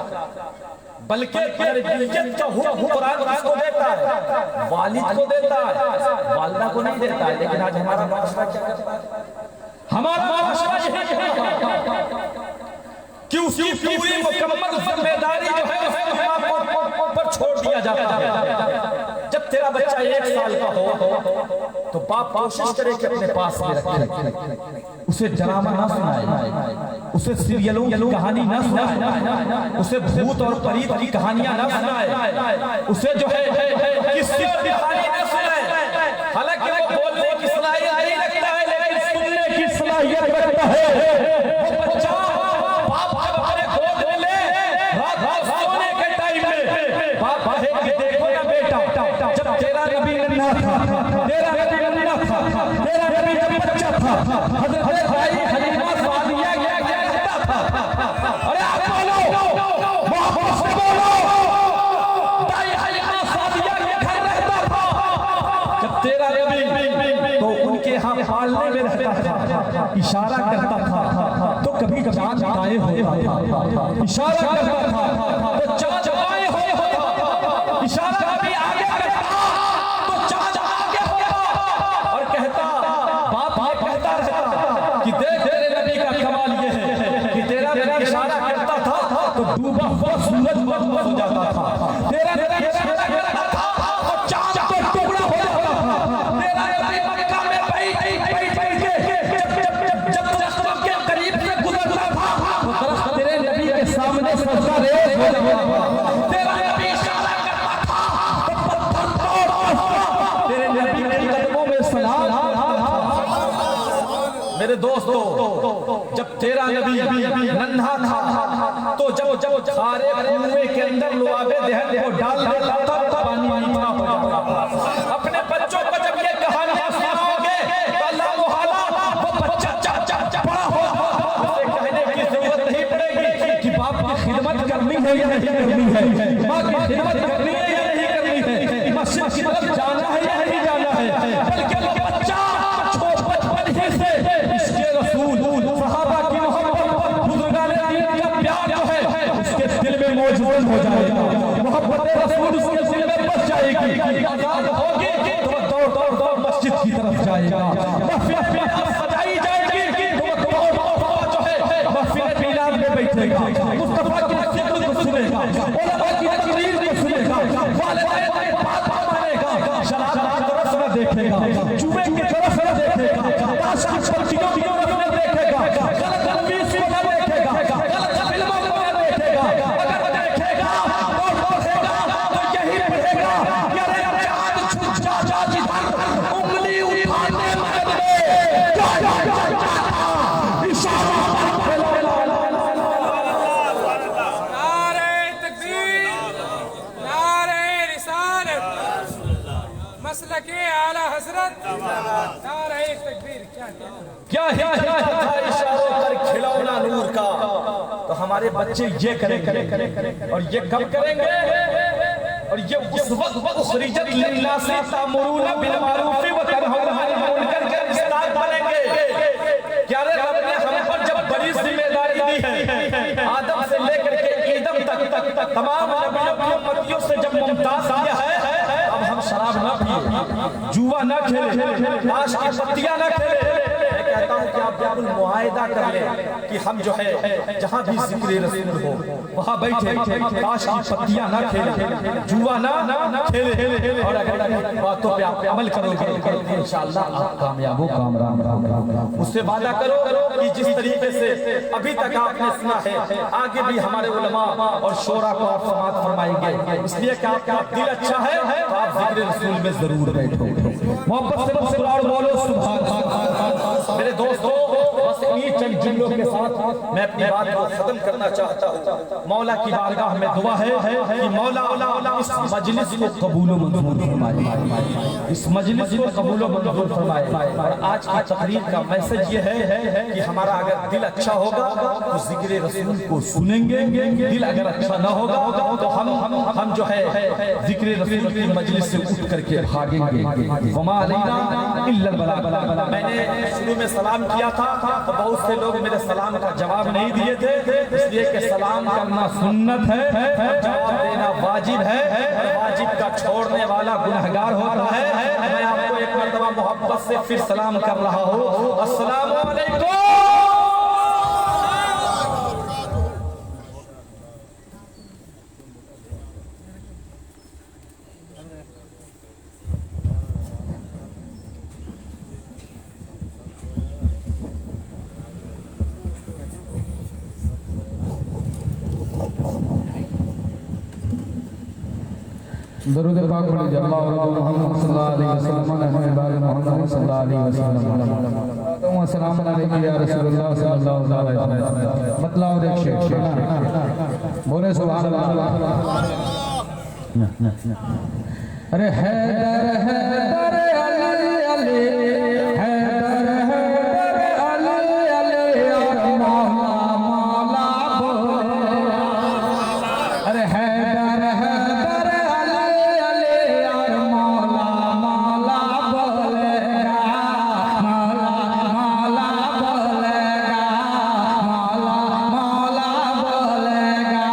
बल्कि तरबियत का हुक्म कुरान किसको देता है? वालिद को देता है, वालिदा को नहीं देता है। लेकिन आज हमारा माशरा क्या करता है? हमारा माशरा यही है कि उसकी पूरी मुकम्मल जिम्मेदारी जो है उसको माँ पर छोड़ दिया जाता है। जब तेरा तेरा बच्चा 1 साल का हो तो बाप कोशिश करे कि अपने पास में रखे, उसे ड्रामा ना सुनाए, उसे सीरियलों की कहानी ना सुनाए, उसे भूत और परीत की कहानियां ना सुनाए, उसे जो है किसी और की कहानी ना सुनाए। हालांकि वो बोलने की सलाहियत नहीं रखता है, लेकिन सुनने की सलाहियत रखता है। वो बच्चा बाप हमारे गोद में ले, रात रात सोने के टाइम में बाप कहे कि देखो ना बेटा, जब तेरा नबी नन्हा था, तेरा नबी नन्हा था, तेरा नबी जब बच्चा था, हज़रत भाई हलीमा सादिया क्या कहता था? अरे आप बोलो, मोहब्बत से बोलो, भाई हलीमा सादिया के घर रहता था जब तेरा नबी, तो उनके यहाँ पालने में रहता था, इशारा करता था तो कभी चाँद आए होता था, इशारा करता था तो चाँद आए होता था, इशारा कभी आगे करता तो चाँद आगे होता, और कहता बाप कहता रहता कि देख तेरे नबी का कमाल ये है कि तेरा नबी इशारा करता था तो डूबा हुआ सूरज बंद हो जाता था, तेरा नबी इशारा करता था तो चाँद तो टुकड़ा हो जाता था, तेरा नबी मक्का में बैठ के जब दरख्त के करीब से गुजरता था तो दरख्त तेरे नबी के सामने सजदा रेज़ हो जाता था, तेरा नबी इशारा करता था तो पत्थर तोड़ता था, तेरे नबी के कदमों में सलाम। मेरे दोस्तों, जब तेरा नबी नन्हा था तो जब सारे कुएं के अंदर लुआबे दहन को डाल देता था तो पानी मीठा हो जाता था। अपने बच्चों को जब ये कहानियां सुनाओगे तो अल्लाह मुहाला वो बच्चा बड़ा होगा, उसे कहने की जरूरत नहीं पड़ेगी कि बाप की खिदमत करनी है या नहीं करनी है, माँ की खिदमत करनी है या नहीं करनी है, मस्जिद की तरफ जाना है या नहीं जाना है, बल्कि वो बच्चा बचपन ही से इसके रसूल, सहाबा की मोहब्बत, बुजुर्गाने दीन का प्यार जो है उसके दिल में मौजूद हो जाएगा, मोहब्बत रसूल उसके दिल में बस जाएगी, आजाद होगी तो दौड़ मस्जिद की तरफ जाएगा, महफिल सजाई जाएगी तो दौड़ जो है महफिल मिलाद में बैठेगा, मुस्तफा की जिक्र को सुनेगा, उलमा की तकरीर को सुनेगा, वालिदैन की बात मानेगा, शराब की तरफ न देखेगा, जुए की तरफ न देखेगा, ताश की पत्तियों की तरफ न देखेगा, गलत तमीज़ को न देखेगा, गलत फिल्मों को न देखेगा, अगर देखेगा तो पढ़ेगा तो यही पढ़ेगा कि अरे चाँद छुप जा जिधर उंगली उठाने मत दे, इशारा नारे तकबीर, नारे रिसालत, मसलके आला हज़रत, नारे तकबीर। क्या है इशारों पर खिलौना नूर का, तो हमारे बच्चे ये करेंगे और ये कब करेंगे, और ये उस वक्त उखरिजत लिन्नासी तामुरूना बिल मारूफी व तनहौना अनिल मुनकर के उस्ताद बनेंगे। क्या रे रब ने हम पर जब बड़ी जिम्मेदारी दी है, आदम से लेकर के ईदम तक तमाम नबियों की उम्मतियों से जब मुमताज किया है, अब हम शराब ना पिए, जुआ ना खेले, ताश की पत्तियां ना खेले। कहता हूं कि आप बिल्कुल मुआहिदा कर लें कि हम जो है जहां भी जिक्र रसूल हो वहां बैठे, ताश की पत्तियां ना खेले, जुआ ना खेले, और अगर बातों पे आप अमल करोगे इंशाअल्लाह आप कामयाब हो, कामरान रहोगे। उससे वादा करो कि जिस तरीके से अभी तक आपने सुना है आगे भी हमारे उलमा और शोरा को आप समाअत फरमाएंगे, इसलिए कि आपका दिल अच्छा है तो आप जिक्र रसूल में जरूर बैठोगे। मोहब्बत से बोलो सुभान अल्लाह। मेरे दोस्तों, बस इन्हीं चंद जुमलों के साथ मैं अपनी बात को खत्म करना चाहता हूँ। मौला की बारगाह में दुआ है कि मौला इस मजलिस को कबूल व मंजूर फरमाए, इस मजलिस को कबूल व मंजूर फरमाए। और आज की तकरीर का मैसेज ये है कि हमारा अगर दिल अच्छा होगा तो जिक्र रसूल को सुनेंगे, दिल अगर अच्छा ना होगा तो हम जो है जिक्र रसूल की मजलिस से उठ करके भागेंगे। वमा अलैना इल्लल बलाग। मैंने शुरू में सलाम किया था तो बहुत से लोग मेरे सलाम का जवाब नहीं दिए थे, इसलिए कि सलाम करना सुन्नत है, जवाब देना वाजिब है, और वाजिब का छोड़ने वाला गुनहगार होता है। मैं आपको एक मरतबा मोहब्बत से फिर सलाम कर रहा हूँ, अस्सलामु अलैकुम। दरूद पाक पढ़े जल्ला और मोहम्मद सल्लल्लाहु अलैहि वसल्लम ने बाग मोहम्मद सल्लल्लाहु अलैहि वसल्लम तो अस्सलाम वालेकुम या रसूलुल्लाह सल्लल्लाहु अलैहि वसल्लम मतलब और एक शेर बोले सुभान अल्लाह। अरे हैदर हैदर अली अली हैदर हैदर अली अली और मौला मौला बोले। अरे हैदर हैदर अली अली और मौला मौला बोलेगा मौला मौला बोलेगा मौला मौला बोलेगा।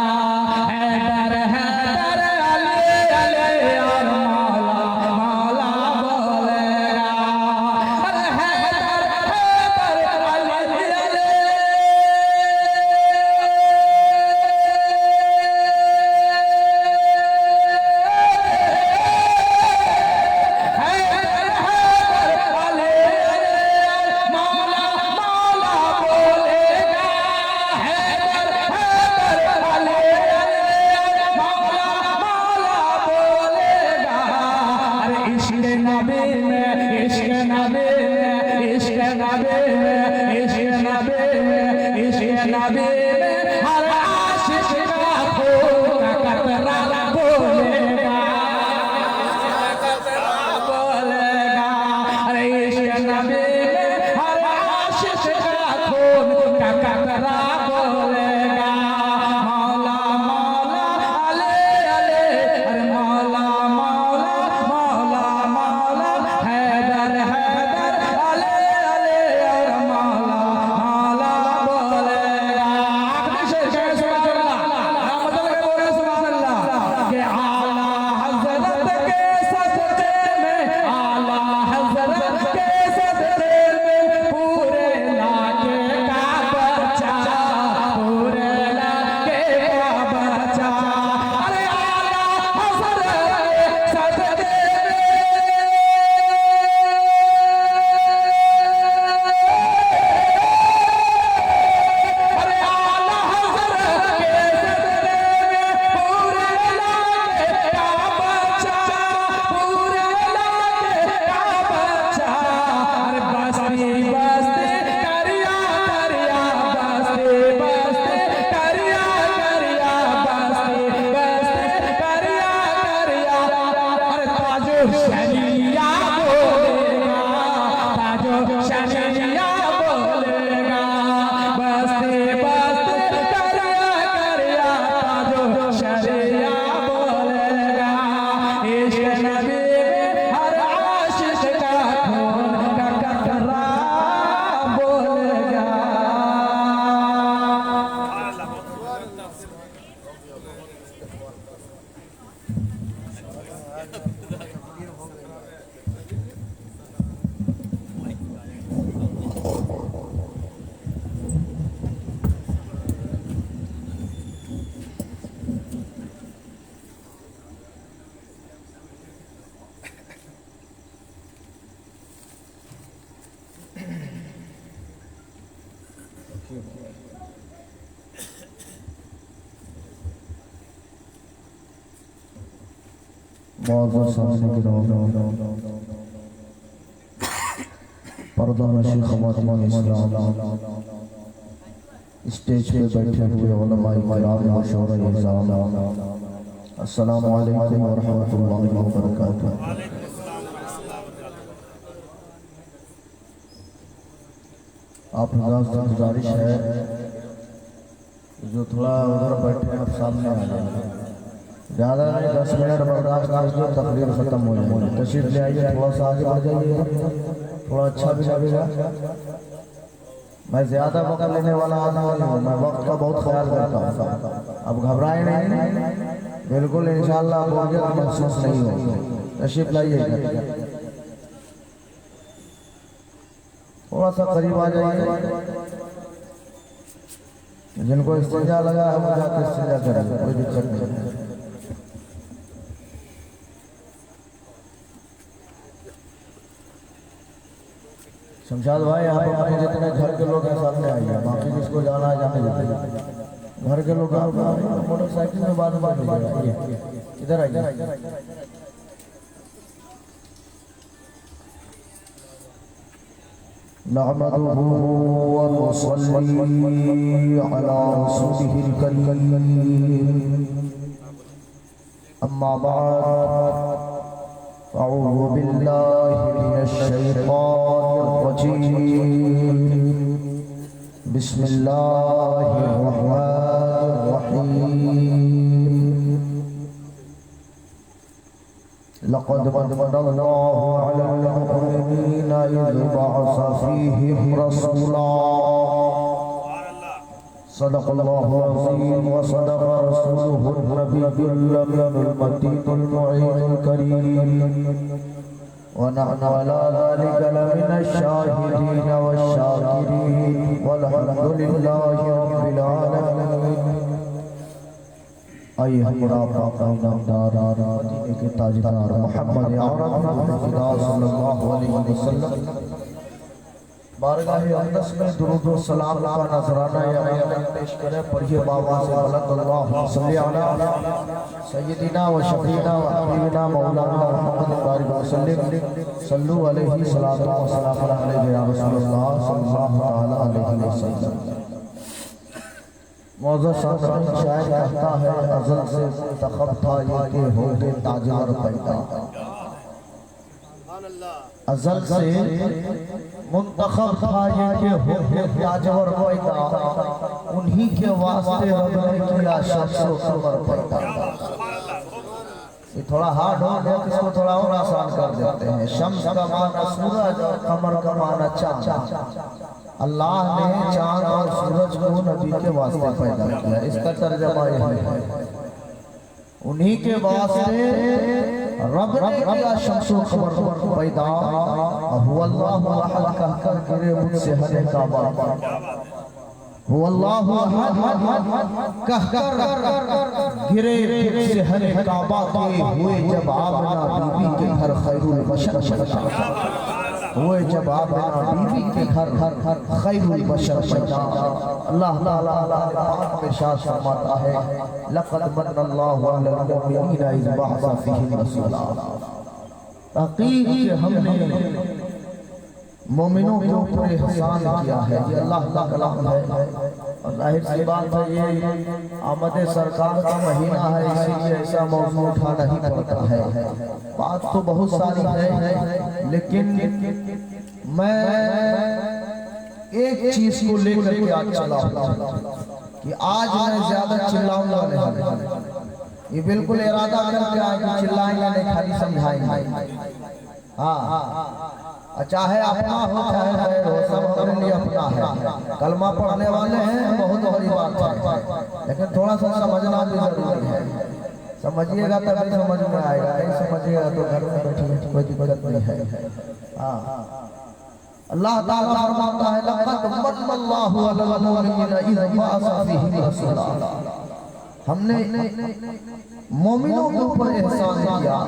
हैदर हैदर अली अली और मौला मौला बोलेगा। अरे हैदर हैदर अली अली हर आशिक का खून का कतरा बोलेगा बोलेगा। अरे इश्क नबी में हर आशिक का खून का कतरा बोलेगा। मौला मौला अले अले अरे मौला मौला मौला मौला हैदर हैदर अले अले और मौला मौला बोलेगा। आखिरी शेर कहे सुभान अल्लाह मतलब के बोले सुभान अल्लाह के आला हजरत के सदके में आला हजरत के सदके में पूरे लाके का बच्चा पूरे लाके का बच्चा। अरे आला हजरत के सदके अरे आला हजरत के सदके में पूरे लाके का बच्चा पूरे लाके का बच्चा। अरे बस्ती बस्ती करिया करिया बस्ती बस्ती करिया करिया बस्ती बस्ती करिया करिया। अरे ताजो शनिया बोलेगा ताजो शनिया बोलेगा बस्ती बस्ती करिया करिया ताजो शनिया बोलेगा। इश्क नबी में हर आशिक का खून का कतरा बोलेगा। मौजूद सामने की पर्दा नशी ख़वातीन इस्लाम स्टेज पे बैठे हुए उलमाए किराम मशहूर इज़ाम अस्सलामु अलैकुम व रहमतुल्लाहि व बरकातुहू। आप हज़रात से गुजारिश है जो थोड़ा उधर बैठे आप सामने आ जाए। ज़्यादा नहीं 10 मिनट बर्दाश्त कीजिए तकरीर ख़त्म हो जाएगी। तशरीफ ले आइए थोड़ा सा आगे बढ़ जाइए थोड़ा अच्छा भी लगेगा। मैं ज़्यादा वक्त लेने वाला आदमी नहीं हूँ मैं वक्त का बहुत ख्याल करता हूँ। अब घबराए नहीं बिल्कुल इंशाअल्लाह बोझियत महसूस नहीं होगी। तशरीफ लाइए थोड़ा सा करीब आ जाइए। जिनको इस्तिंजा लगा है वो जाकर इस्तिंजा करेंगे कोई दिक्कत नहीं। शमशाद भाई आप अपने जितने घर के लोग हैं सामने आइए बाकी जिसको जाना है जाने दीजिए। घर के लोग मोटरसाइकिल में बाद में इधर आइए। नहमदुहु व नुसल्ली अला रसूलिहिल करीम अम्मा बाद अऊज़ु बिल्लाहि मिनश शैतानिर रजीम बिस्मिल्लाहिर रहमानिर रहीम लक़द मन्नल्लाहु अलल मुमिनीना इज़ बअस फ़ीहिम रसूला सदक़ल्लाहु अज़ीम व सदक़ रसूलुहुन नबियुल अमीनुल मतीनुल मुईनुल करीम व नहनु अला ज़ालिका लमिनश शाहिदीन वश्शाकिरीन वल्हम्दुलिल्लाहि रब्बिल आलमीन। आइए हमरा पाका नामदार मदीने के ताजदार मोहम्मद सल्लल्लाहु अलैहि वसल्लम बारगाह अक़दस में दुरूद व सलाम का नजराना या पेश करें। पढ़िए बाबा से बुलंद अल्लाहुम्मा सल्ली अला सय्यदिना व शफीना व हबीबिना मौलाना मुहम्मद बारिक वसल्लम सल्लु अलैहि सलातु व सलाम अलैहि या रसूलल्लाह सल्लल्लाहु तआला अलैहि वसल्लम। मौजूद सामने शायर कहता है अज़ल से मुंतखब था ये के होंगे ताजवर पैदा। अज़ल से मुंतखब था ये के होंगे ताजवर पैदा, उन्हीं के वास्ते रब ने किया शख्स व कमर पैदा। ये थोड़ा हार्ड हो गया, इसको थोड़ा और आसान कर देते हैं। शम्स का माना सूरज और कमर का माना चाँद। अल्लाह ने चाँद और सूरज को नबी के वास्ते पैदा किया, इसका तर्जुमा यह है। उन्हीं के वास्ते रब ने किया शम्स व कमर पैदा। हुवल्लाहु अहद कहकर गिरे मुझसे हर काबा, हुवल्लाहु अहद कहकर गिरे मुझसे हर काबा के हुए जब आमना बीबी के घर खैरुल बशर हुए जब आमना बीबी के घर खैरुल बशर पैदा। अल्लाह ताला पाक में इरशाद फरमाता है लक़द मन्नल्लाहु अलल मुमिनीना इज़ बअस फ़ीहिम रसूला। हकीकत हमने मोमिनों के ऊपर एहसान किया है। ये अल्लाह का कलाम है और जाहिर सी बात है ये आमद सरकार का महीना है, इसीलिए ऐसा मौजू उठाना ही पड़ता है। बात तो बहुत सारी है, लेकिन मैं एक चीज को लेकर के आज चला कि आज मैं ज्यादा चिल्लाऊंगा नहीं। ये बिल्कुल इरादा करके आज चिल्लाएंगे नहीं, खाली समझाएंगे। हाँ, चाहे अपना हो चाहे गैर हो, सब हमारे लिए अपना है। कलमा पढ़ने वाले हैं, बहुत बड़ी बात है, लेकिन थोड़ा सा समझना भी जरूरी है। समझिएगा तभी समझ में आएगा, नहीं समझिएगा तो घर में बैठे कोई दिक्कत नहीं है। हाँ, अल्लाह ताला फरमाता है लक़द मन्नल्लाहु अलल मुमिनीना इज़ बअस फ़ीहिम रसूला। हमने मोमिनों के ऊपर एहसान किया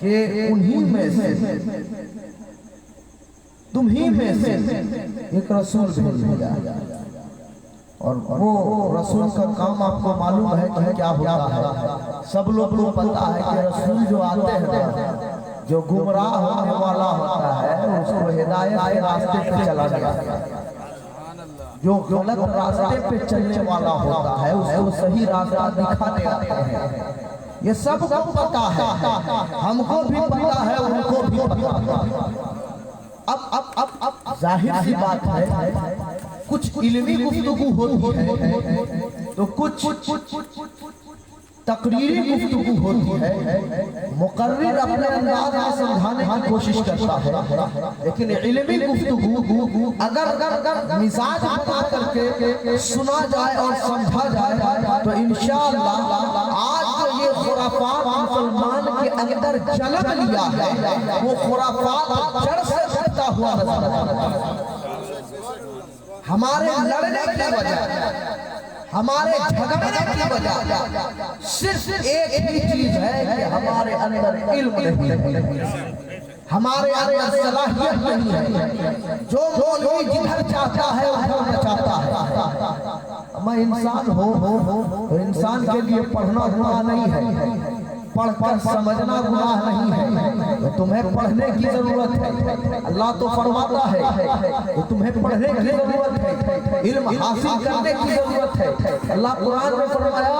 कि उन्हीं में से तुम्हीं में से एक रसूल भेजा। और वो रसूल का काम आपको मालूम है कि क्या होता है। सब लोग को पता है कि रसूल जो आते हैं, जो गुमराह होने वाला होता है उसको हिदायत के रास्ते पे चलाने आता है। जो गलत रास्ते पे चलने वाला होता है उसको सही रास्ता दिखाने आता है। ये सबको पता है, हमको भी पता है, उनको भी पता है। अब जाहिर सी बात है कुछ इल्मी गुफ्तगू होती है तो कुछ तकरीरी गुफ्तगू होती है। मुकर्रिर अपने अंदाज में समझाने की कोशिश करता है, लेकिन इल्मी गुफ्तगू अगर मिजाज बना करके सुना जाए और समझा जाए तो इंशाअल्लाह आज ये खुराफात मुसलमान के अंदर जन्म लिया है, वो खुराफात जड़ से उठता हुआ नजर आता है। हमारे लड़ने की वजह, हमारे झगड़ने की वजह सिर्फ एक ही चीज है कि हमारे अंदर इल्म नहीं है, हमारे अंदर सलाहियत नहीं है। जो मौलवी जिधर चाहता है उधर चाहता है। मैं इंसान हो तो इंसान के लिए पढ़ना हुआ नहीं है, पढ़कर समझना गुनाह नहीं है, तो तुम्हें पढ़ने की जरूरत है। अल्लाह तो फरमाता है तो तुम्हें पढ़ने की जरूरत है, इल्म हासिल करने की जरूरत है। अल्लाह कुरान में फरमाया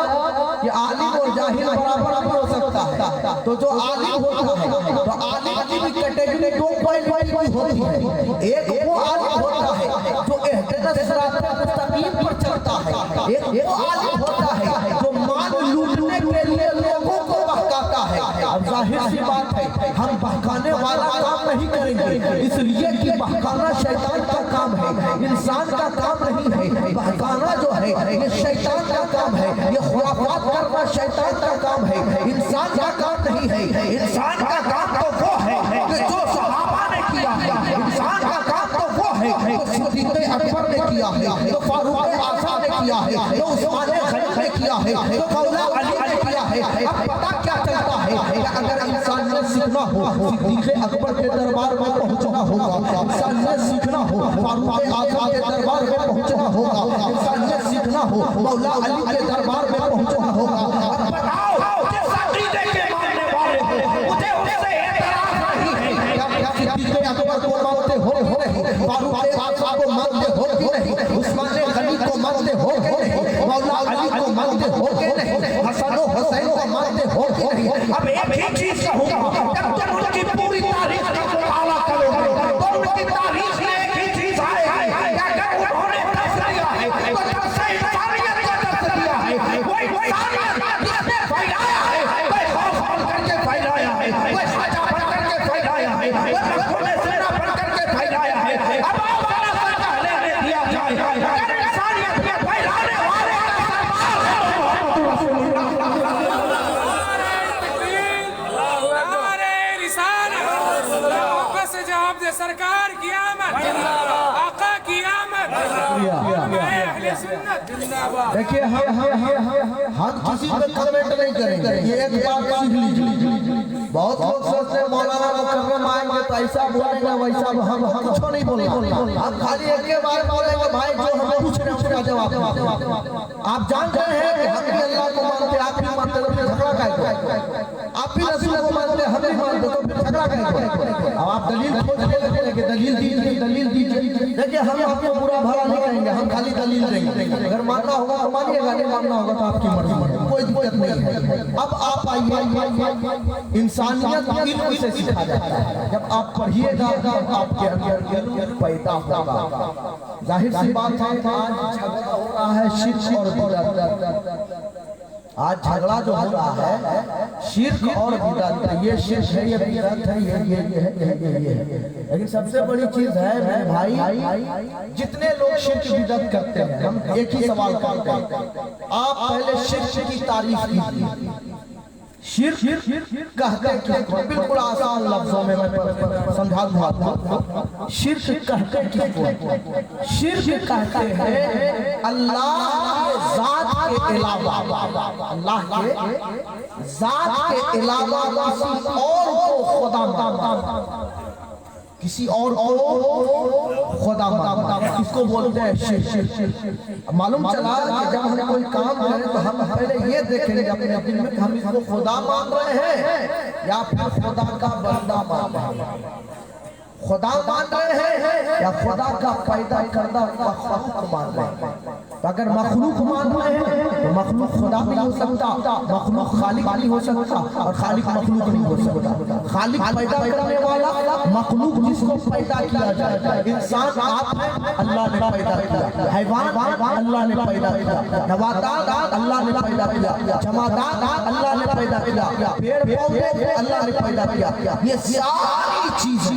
कि आलिम और जाहिल बराबर नहीं हो सकता है। तो जो आलिम होता है तो आलिम की कैटेगरी दो पॉइंट होती है। एक वो आलिम होता है जो इहतिदाल सिरात मुस्तकीम पर चलता है, एक वो आलिम होता है जो मान लूटने के लिए लोगों को बहकाता है। अब जाहिर सी बात है हम बहकाने वाला काम नहीं करेंगे, इसलिए कि बहकाना शैतान का काम है, इंसान का काम नहीं है। बहकाना जो है ये शैतान का काम है, ये खुराफात करना शैतान का काम है, इंसान का काम नहीं है। इंसान का काम तो वो है कि जो सहाबा ने किया है, इंसान का काम तो वो है जो सिद्दीक़ अकबर ने किया है, जो फारूक आज़म ने किया है, जो उस्मान गनी ने किया है, जो मौला अली ने किया है। अब पता क्या चलता है कि अगर इंसान ने सीखना हो सिद्दीक़ अकबर के दरबार में पहुंचना होगा, इंसान ने सीखना हो फारूक आज़म के दरबार में पहुंचना होगा, इंसान ने सीखना हो मौला अली के दरबार में पहुंचना होगा। अब बताओ किस अकीदे के मानने वाले हो, मुझे उससे एतराज नहीं है। क्या सिद्दीक़ अकबर को मानते हो फारूक आज़म को मानते हो कि नहीं, उस्मान गनी को मानते हो कि नहीं, मौला अली को मानते हो कि नहीं, हसन और हुसैन को मानते हो कि नहीं। अब एक ही चीज कहूंगा, जब तुम उनकी पूरी तारीख का मुताला करोगे तो उनकी तारीख में एक ही चीज है कि अगर उन्होंने दर्श दिया है तो दर्स इंसानियत का दर्स दिया है। वो इंसानियत जिसने फैलाया है, वो खौफ बन करके फैलाया है, वो खाजा बन करके फैलाया है, वो रसूल सीना बन करके फैलाया है। अब हमारा सर पहले ने दिया जाए अगर इंसानियत में फैलाने वाले सरकार की आमद, आका की आमद, अहले सुन्नत जिंदाबाद। देखिए हम किसी पे कमेंट नहीं करेंगे, ये एक बात सीख लीजिए। बहुत लोग सोचते हैं मौलाना मुकर्रम आएंगे तो ऐसा बोलेंगे वैसा, हम कुछ नहीं बोलेंगे। हम खाली एक बार बोलेंगे भाई जो हम पूछ रहे हैं उसका जवाब। आप जानते हैं कि हम भी अल्लाह को मानते, आप भी मानते, तो फिर झगड़ा काहे? आप भी रसूल को मानते, हम भी मानते, तो फिर झगड़ा काहे? अब आप दलील खोज के दलील दीजिए। देखिए हम आपको बुरा भला नहीं कहेंगे, हम खाली दलील देंगे। अगर मानना होगा तो मानिएगा, नहीं मानना होगा तो आपकी मर्जी, कोई दिक्कत नहीं है। अब आप आइए, इंसानियत इल्म से सीखा जाता है। जब आप पढ़िएगा तो आपके अंदर इल्म पैदा होगा। जाहिर सी बात है आज झगड़ा हो रहा है शिर्क और बिदअत। आज झगड़ा जो हो रहा है शिर्क और बिदअत, ये शिर्क है, ये बिदअत है, ये है। लेकिन सबसे बड़ी चीज है मेरे भाई, जितने लोग शिर्क बिदअत करते हैं हम एक ही सवाल करते हैं, आप पहले शिर्क की तारीफ कीजिए। शिर्क कहते किसको? बिल्कुल आसान लफ्जों में मैं समझा दूंगा। शिर्क कहते किसको? शिर्क कहते हैं अल्लाह के ज़ात के अलावा, अल्लाह के ज़ात के अलावा किसी और को खुदा मानना, किसी और को खुदा मानना, इसको बोलते हैं शिर्क। मालूम चला कि जब हम कोई काम करें तो हम पहले ये देखेंगे अपने दिल में हम इसको खुदा मान रहे हैं या फिर खुदा का बंदा मान रहे हैं। खुदा मान रहे हैं या खुदा का पैदा करना मखलूक मान रहे हैं। तो अगर मखलूक मान रहे हैं तो मखलूक खुदा नहीं हो सकता, मखलूक खालिक नहीं हो सकता, और खालिक मखलूक नहीं हो सकता। खालिक पैदा करने वाला, मखलूक जिसको पैदा किया जाए। इंसान आप अल्लाह ने पैदा किया, हैवान अल्लाह ने पैदा किया, नबातात अल्लाह ने पैदा किया, जमादात अल्लाह ने पैदा किया, पेड़ पौधे अल्लाह ने पैदा किया। ये सारी चीजें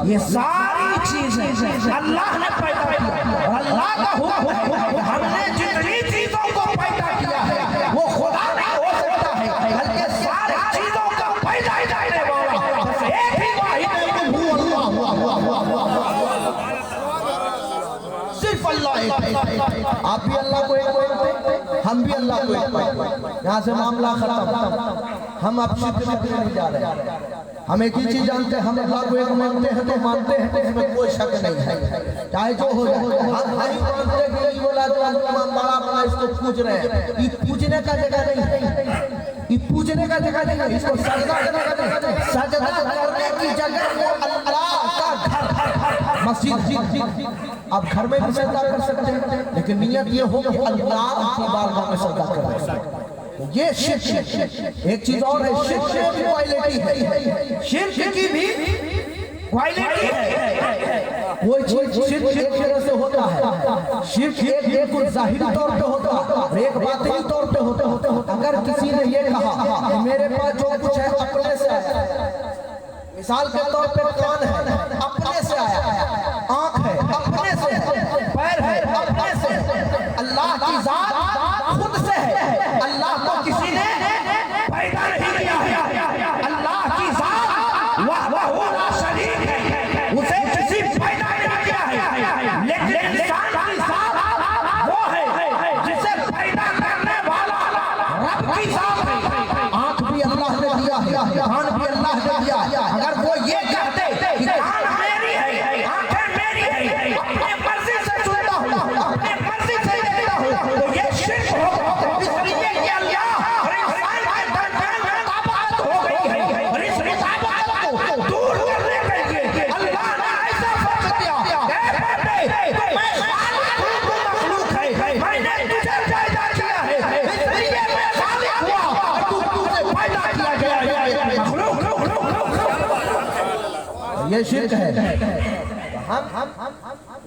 ये सारी चीजें अल्लाह ने पैदा किया, और अल्लाह का हुक्म है हमने जितनी चीजों को पैदा किया है वो खुदा नहीं हो सकता है, बल्कि सारी चीजों का पैदा करने वाला बस एक ही वाहिद सिर्फ अल्लाह है। आप भी अल्लाह को एक मानते, हम भी अल्लाह को एक मानते। यहाँ से मामला खत्म, हम अब शिर्क में नहीं जा रहे। हम एक ही चीज जानते हैं, हम अल्लाह को एक मानते हैं तो मानते हैं, तो इसमें कोई शक नहीं है, चाहे जो हो जाए। हम नहीं मानते कि बोला जो बड़ा बड़ा इसको पूज रहे हैं, ये पूजने का जगह नहीं है। ये पूजने का जगह नहीं है, इसको सजदा करने का जगह है। सजदा करने की जगह वो अल्लाह का घर मस्जिद। आप घर में भी सजदा कर सकते हैं, लेकिन नियत ये हो कि अल्लाह की बारगाह में सजदा कर रहे हैं। ये शिर्क। एक चीज और है, शिर्क की क्वालिटी है, शिर्क की भी क्वालिटी है। वो चीज शिर्क एक तरह से होता है, शिर्क एक ज़ाहिरी तौर पे होता है और एक बातिनी तौर पे होता है। अगर किसी ने ये कहा कि मेरे पास जो कुछ है अपने से आया, मिसाल के तौर पे कान है अपने से आया, आंख है अपने से है, पैर है अपने से है, अल्लाह की जात खुद से है। अल्लाह को किसी ने पैदा नहीं किया है, अल्लाह की जात वह ला शरीक है, उसे किसी पैदा नहीं किया है। लेकिन इंसान की जात वो है जिसे पैदा करने वाला रब की जात है। आंख भी अल्लाह ने दिया है, कान भी अल्लाह ने दिया है। अगर वो ये कहते कि कान मेरी है, आंखें मेरी है, अपनी मर्जी से सुनता हूँ, अपनी मर्जी से देखता हूँ, तो ये शिर्क होगा। इसलिए कि अल्लाह और इंसान के दरमियान मुताबात हो गई है और इस मुताबात को दूर करने के लिए अल्लाह ने ऐसा फर्ज दिया, ए बंदे तू मैं खालिक हूँ, तू मखलूक है, मैंने तुझे पैदा किया है, इसलिए मैं खालिक हुआ और तू तुझे पैदा किया गया है मखलूक। ये शिर्क है। हम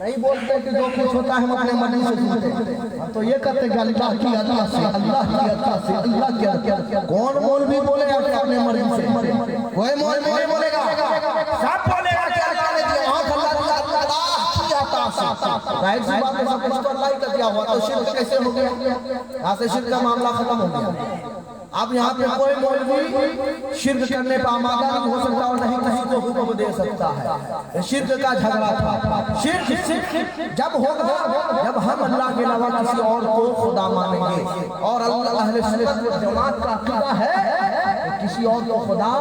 नहीं बोलते कि जो कुछ होता है हम अपने मर्जी से सुनते हैं, हम तो ये करते हैं अल्लाह की अता से, अल्लाह की अता से, अल्लाह की अता। कौन मौलवी बोलेगा कि अपने मर्जी से? कोई मौलवी नहीं बोलेगा, सब बोलेगा कि अल्लाह ने दिया, आंख अल्लाह दिया, अल्लाह की अता से। जाहिर सी बात है, सब कुछ तो अल्लाह ही का दिया हुआ, तो शिर्क कैसे हो गया? यहाँ से शिर्क का मामला खत्म हो गया। अब यहाँ पे कोई मौलवी शिर्क करने पर आमादा नहीं हो सकता और नहीं किसी को हुक्म दे सकता है। शिर्क का झगड़ा था। शिर्क जब होगा जब हम अल्लाह के अलावा किसी और को खुदा मानेंगे, और अल्लाह अहले सुन्नत वल जमात का अकीदा है कि किसी और को खुदा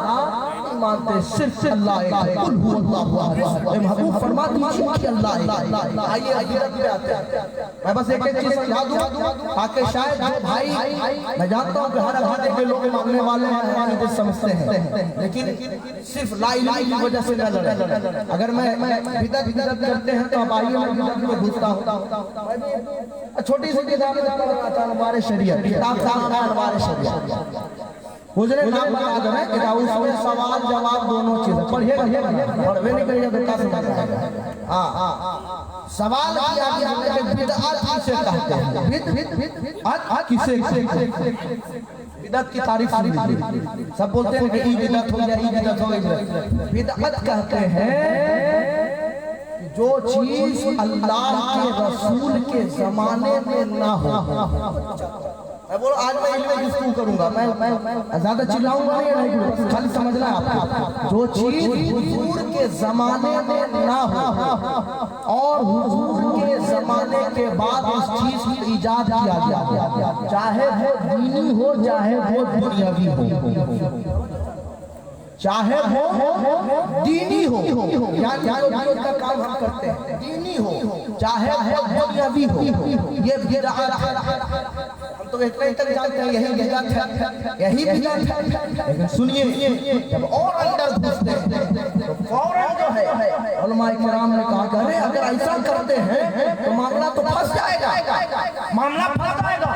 नहीं मानते, सिर्फ अल्लाह एक है। कुल हु अल्लाहु अहद। महबूब फरमाते हैं कि अल्लाह एक है। आइए अकीदत पे आते हैं। मैं बस एक चीज समझा दूं ताकि शायद जो भाई, मैं जानता हूं कि हर के लोग मांगने वाले हैं, हमारी कुछ समझते हैं, लेकिन सिर्फ ला इलाहा की वजह से न लड़े। अगर मैं बिदअत करते हैं तो अब आइए मैं बिदअत में घुसता हूं। छोटी सी किताब हमारे शरीयत किताब हमारे शरीयत गुजरे नाम बता दो ना कि उसमें सवाल जवाब दोनों चीजें पढ़िएगा, पढ़वे नहीं करिएगा बेटा समझ। हाँ, सवाल किया गया कि बिदअत किसे कहते हैं, बिदअत किसे बिदअत की तारीफ सुनी। सब बोलते हैं कि ई बिदअत हो गया, ई बिदअत हो गया। बिदअत कहते हैं जो चीज अल्लाह के रसूल के जमाने में ना हो। मैं बोलो आज मैं इल्म गुफ्तगू करूंगा, मैं ज्यादा चिल्लाऊंगा नहीं, खाली समझना है आपको। जो चीज हुजूर के जमाने में ना हो और हुजूर के जमाने के बाद उस चीज की इजाद किया गया, चाहे वो दीनी हो चाहे वो दुनियावी हो, चाहे वो दीनी हो, यानी का काम हम करते हैं दीनी हो चाहे वो दुनियावी हो, ये बिदअत हम तो इतना ही तक जानते हैं यही बिदअत है, यही बिदअत है। लेकिन सुनिए, जब और अंदर घुसते हैं तो फौरन जो है उलमाए किराम ने कहा अरे अगर ऐसा करते हैं तो मामला तो फंस जाएगा, मामला फंस जाएगा।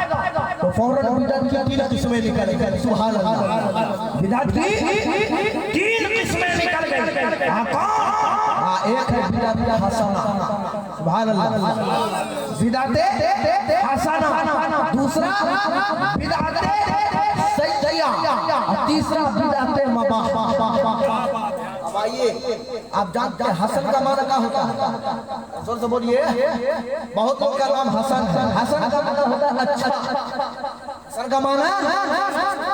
तो फौरन बिदअत की 3 किस्में निकल, सुभान अल्लाह, बिदअत की 3 किस्में निकल गई। हाँ, एक है बिदअत हसना, सुभान अल्लाह, बिदअत हसना, दूसरा बिदअत सय्य्या, तीसरा बिदअत मबाह। अब आइए, आप जानते हैं हसन का माना क्या होता है? जोर से बोलिए। बहुत लोग का नाम हसन है। हसन का माना होता है अच्छा, हसन का माना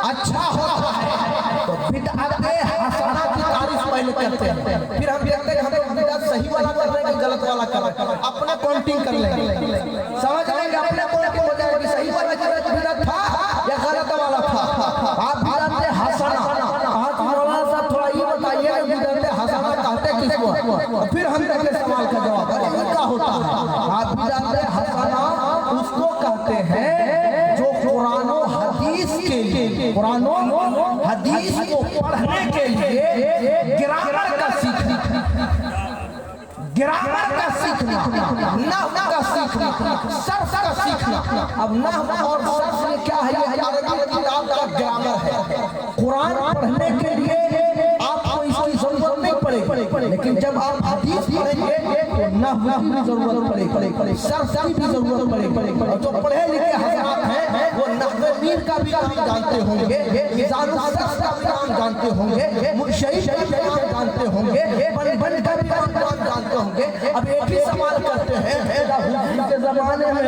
अच्छा होता है। तो बिदअत हसना की तारीफ पहले करते हैं, फिर हम देखते हैं हम बिदअत सही वाला कर रहे हैं कि गलत वाला कर रहे हैं, अपने काउंटिंग कर लेंगे, समझ लेंगे, अपने काउंटिंग हो जाएगी सही वाला कर रहे बिदअत था या गलत वाला था। आप बिदअत हसना, आज मौलाना साहब थोड़ा ये बताइए बिदअत हसना कहते किसको, फिर हम देंगे सवाल का जवाब क्या होता है। आप बिदअत हसना उसको कहते हैं जो कुरान और हदीस के लिए कुरान हदीस को पढ़ने के लिए ग्रामर का सीखना, ग्रामर का सीखना, नहव का सीखना, सर्फ का सीखना। अब नहव और सर्फ में क्या है, ये हमारे किताब का ग्रामर है। कुरान पढ़ने के लिए आपको इसकी जरूरत नहीं पड़ेगी, लेकिन जब आप हदीस पढ़ेंगे तो नहव की भी जरूरत पड़ेगी, सर्फ की भी जरूरत पड़ेगी। और जो पढ़े लिखे हज़रात हैं वो नहव मीर का भी नाम जानते होंगे, मिज़ानुल सर्फ का भी नाम जानते होंगे, मुर्शद का भी नाम जानते होंगे, बन का भी नाम जानते होंगे। अब एक ही सवाल करते हैं, क्या हुजूर के जमाने में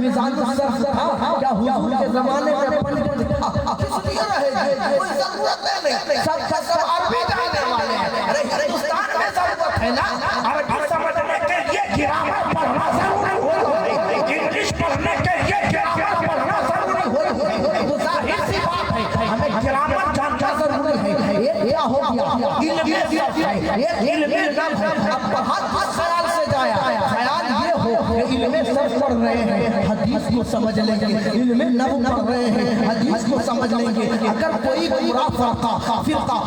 मिज़ानुल सर्फ था, क्या हुजूर के जमाने में पंडित था? किस लिए रहेगी, कोई जरूरत नहीं, सब अरबी जानने वाले हैं। अरे हिंदुस्तान में जरूरत है ना अरबी समझने के लिए ग्रामर पढ़ना जरूरी हो, इंग्लिश पढ़ने के लिए ग्रामर पढ़ना जरूरी हो, तो जाहिर सी बात है हमें ग्रामर जानना जरूरी है। ये क्या हो गया, इल्मे सर्फ है, ये इल्मे नहव है। अब बहुत ख्याल से जाया, ख्याल ये हो कि इल्मे सर्फ पढ़ रहे हैं, हदीस को समझ लेंगे, इल्मे नहव पढ़ रहे हैं, हदीस को समझ लेंगे। अगर कोई बुरा फरका फिरका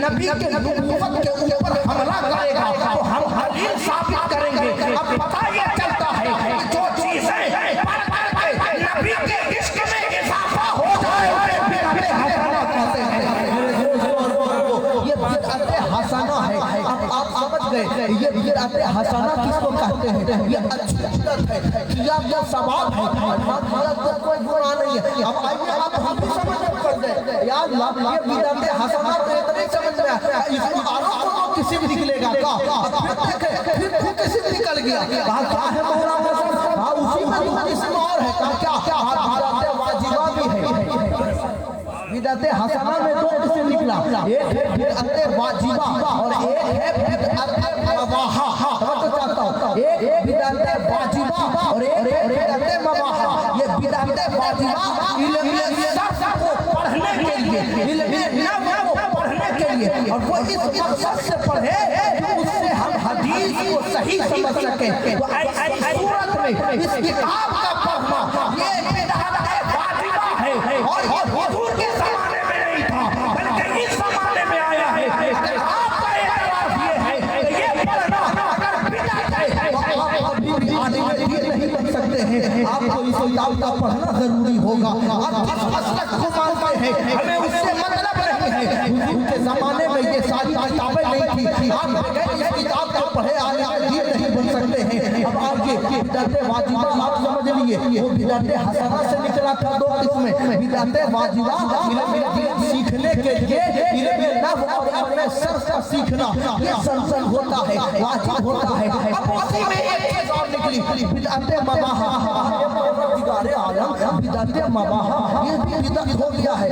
नबी के नबुव्वत के ऊपर हमला करेगा तो हम हदीस साबित करेंगे। अब पता ये चलता है कि जो चीजें नबी के इश्क में इजाफा हो जाए बिदअत हसना कहते हैं। ये बिदअत हसना है। अब आप समझ गए ये बिदअत हसना किसको कहते हैं? ये अच्छी बिदअत है, किया गया सवाब है, कोई गुनाह नहीं है। अब आइए आप हम भी समझ कर दे यार, ये बिदअत हसना तो इतने समझ में इसको आरोप किसी भी निकलेगा का, फिर किसी भी निकल गया कहा क्या है मौलाना साहब, हाँ उसी में दो किस्म और है का क्या बिदअत वाजिबा भी है। बिदअत हसना में दो किस्म निकला, एक है बिदअत वाजिबा और एक है बिदअत मबाहा। समझ चाहता हूँ, एक बिदअत वाजिबा और एक बिदअत मबाहा। ये बिदअत वाजिबा इल्मे सर्फ को पढ़ने के लिए, इल्मे नहव को पढ़ने के लिए, और वो इस मकसद से पढ़े कि उससे हम हदीस को सही समझ सके। तो ऐसी सूरत में इस किताब का पढ़ना ये बिदअत वाजिबा है और हुजूर के जमाने में नहीं था बल्कि इस जमाने में आया है। अगर आपका एतराज ये है कि ये पढ़ना अगर बिदअत है तो आप अभी आदमी नहीं बन सकते हैं। आपको इस किताब का पढ़ना जरूरी होगा। आप जिस मसलक को मानते हैं हमें उससे मतलब नहीं है। हुजूर के जमाने में ये सारी किताबें नहीं थी, आप बगैर इस किताब को पढ़े आलिम नहीं बन सकते हैं। अब आप ये बिदअत वाजिबा आप समझ लिए, वो बिदअत हसना से निकला था दो किस्में। बिदअत वाजिबा इल्मे दीन सीखने के लिए इल्मे नहव और अपने सर्फ का सीखना ये सरसर होता है, वाजिब होता है। अब उसी में एक चीज और निकली, बिदअत मबाहा। बिदअत मबाहा ये भी बिदअत हो गया है।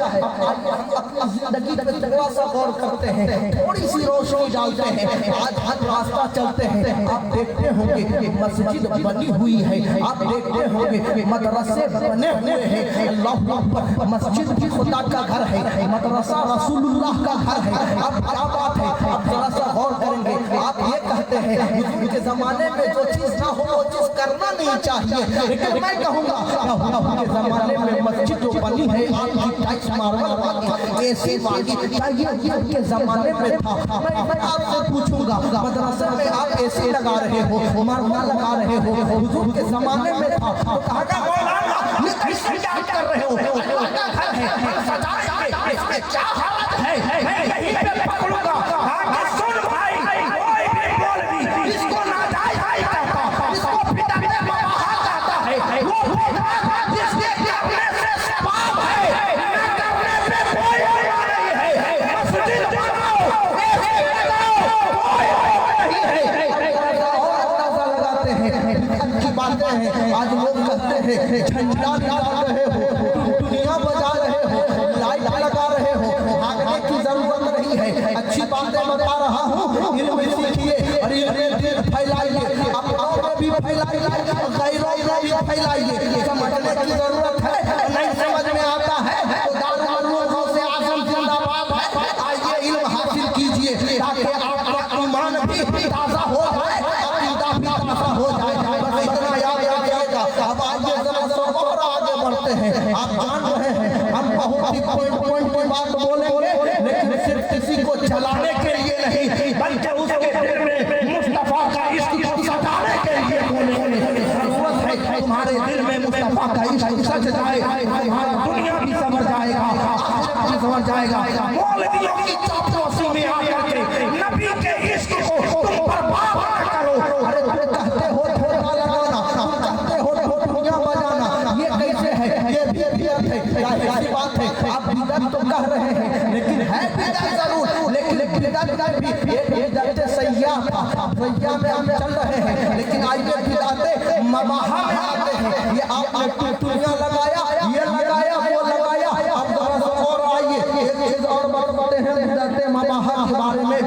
अपनी जिंदगी पर थोड़ा सा गौर करते हैं, थोड़ी सी रोशनी डालते हैं, आज हर रास्ता चलते हैं। आप देखते होंगे मस्जिद बनी हुई है, आप देखते होंगे मदरसे बने हुए हैं। अल्लाह अकबर, मस्जिद भी खुदा का घर है, मदरसा रसूलुल्लाह का घर है। अब क्या बात है, आप जरा सा गौर करेंगे। आप ये कहते हैं हुजूर के जमाने में जो चीज ना हो वो चीज करना नहीं चाहिए, लेकिन मैं कहूँगा हुजूर के जमाने में मस्जिद जो बनी है आपकी टाइल्स मार्बल वाली ऐसी वाली चाहिए उनके जमाने में था। मैं आपसे पूछूंगा मदरसे में आप एसी लगा रहे हो, मार्बल लगा रहे हो, हुजूर के जमाने में था तो कहा का मौलाना ये कैसे याद कर रहे हो? अल्लाह का घर है, सजाएंगे, इसमें क्या हालत है? मैं यहीं पे पकड़ूंगा। आगे सुन भाई, कोई भी मौलवी इसको नाजायज कहता, इसको बिदअत मबाहा कहता है, वो जिसके करने से सवाब है, न करने पे कोई गुनाह नहीं है। मस्जिद बनाओ, ऐसे लगाओ, कोई नहीं है। और अंदाजा लगाते हैं, अच्छी बातें हैं। आज लोग कहते हैं झंडा निकाल रहे हो, दुनिया बजा रहे हो, लाइट लगा रहे हो, भागने की जरूरत बहुत ही पॉइंट की बात बोलेंगे, लेकिन सिर्फ किसी को चलाने के लिए नहीं, बल्कि उसके दिल में मुस्तफा का इश्क सजाने के लिए बोलेंगे। जरूरत है तुम्हारे दिल में मुस्तफा का इश्क सज जाए, तुम्हारी दुनिया भी समझ जाएगा, आखिरत भी समझ जाएगा। मौलवियों की चापलूसी में आकर के नबी के इश्क को तुम बर्बाद न करो। अरे तुम कहते हो ठोका लगाना, तुम कहते हो ठोठियां बजाना, ये कैसे है? ये बिदअत है, ऐसी बात है। आप बिदअत तो कह रहे हैं, लेकिन है बिदअत जरूर, लेकिन बिदअत भी एक बिदअत सैया था, सैया में हम चल रहे हैं, लेकिन आइए बिदअत मबाहा में आते हैं। ये आपने टुटुलियां लगाया, ये लगाया, वो लगाया, अब जरा सा और आइए एक चीज और बताते हैं बिदअत मबाहा के बारे में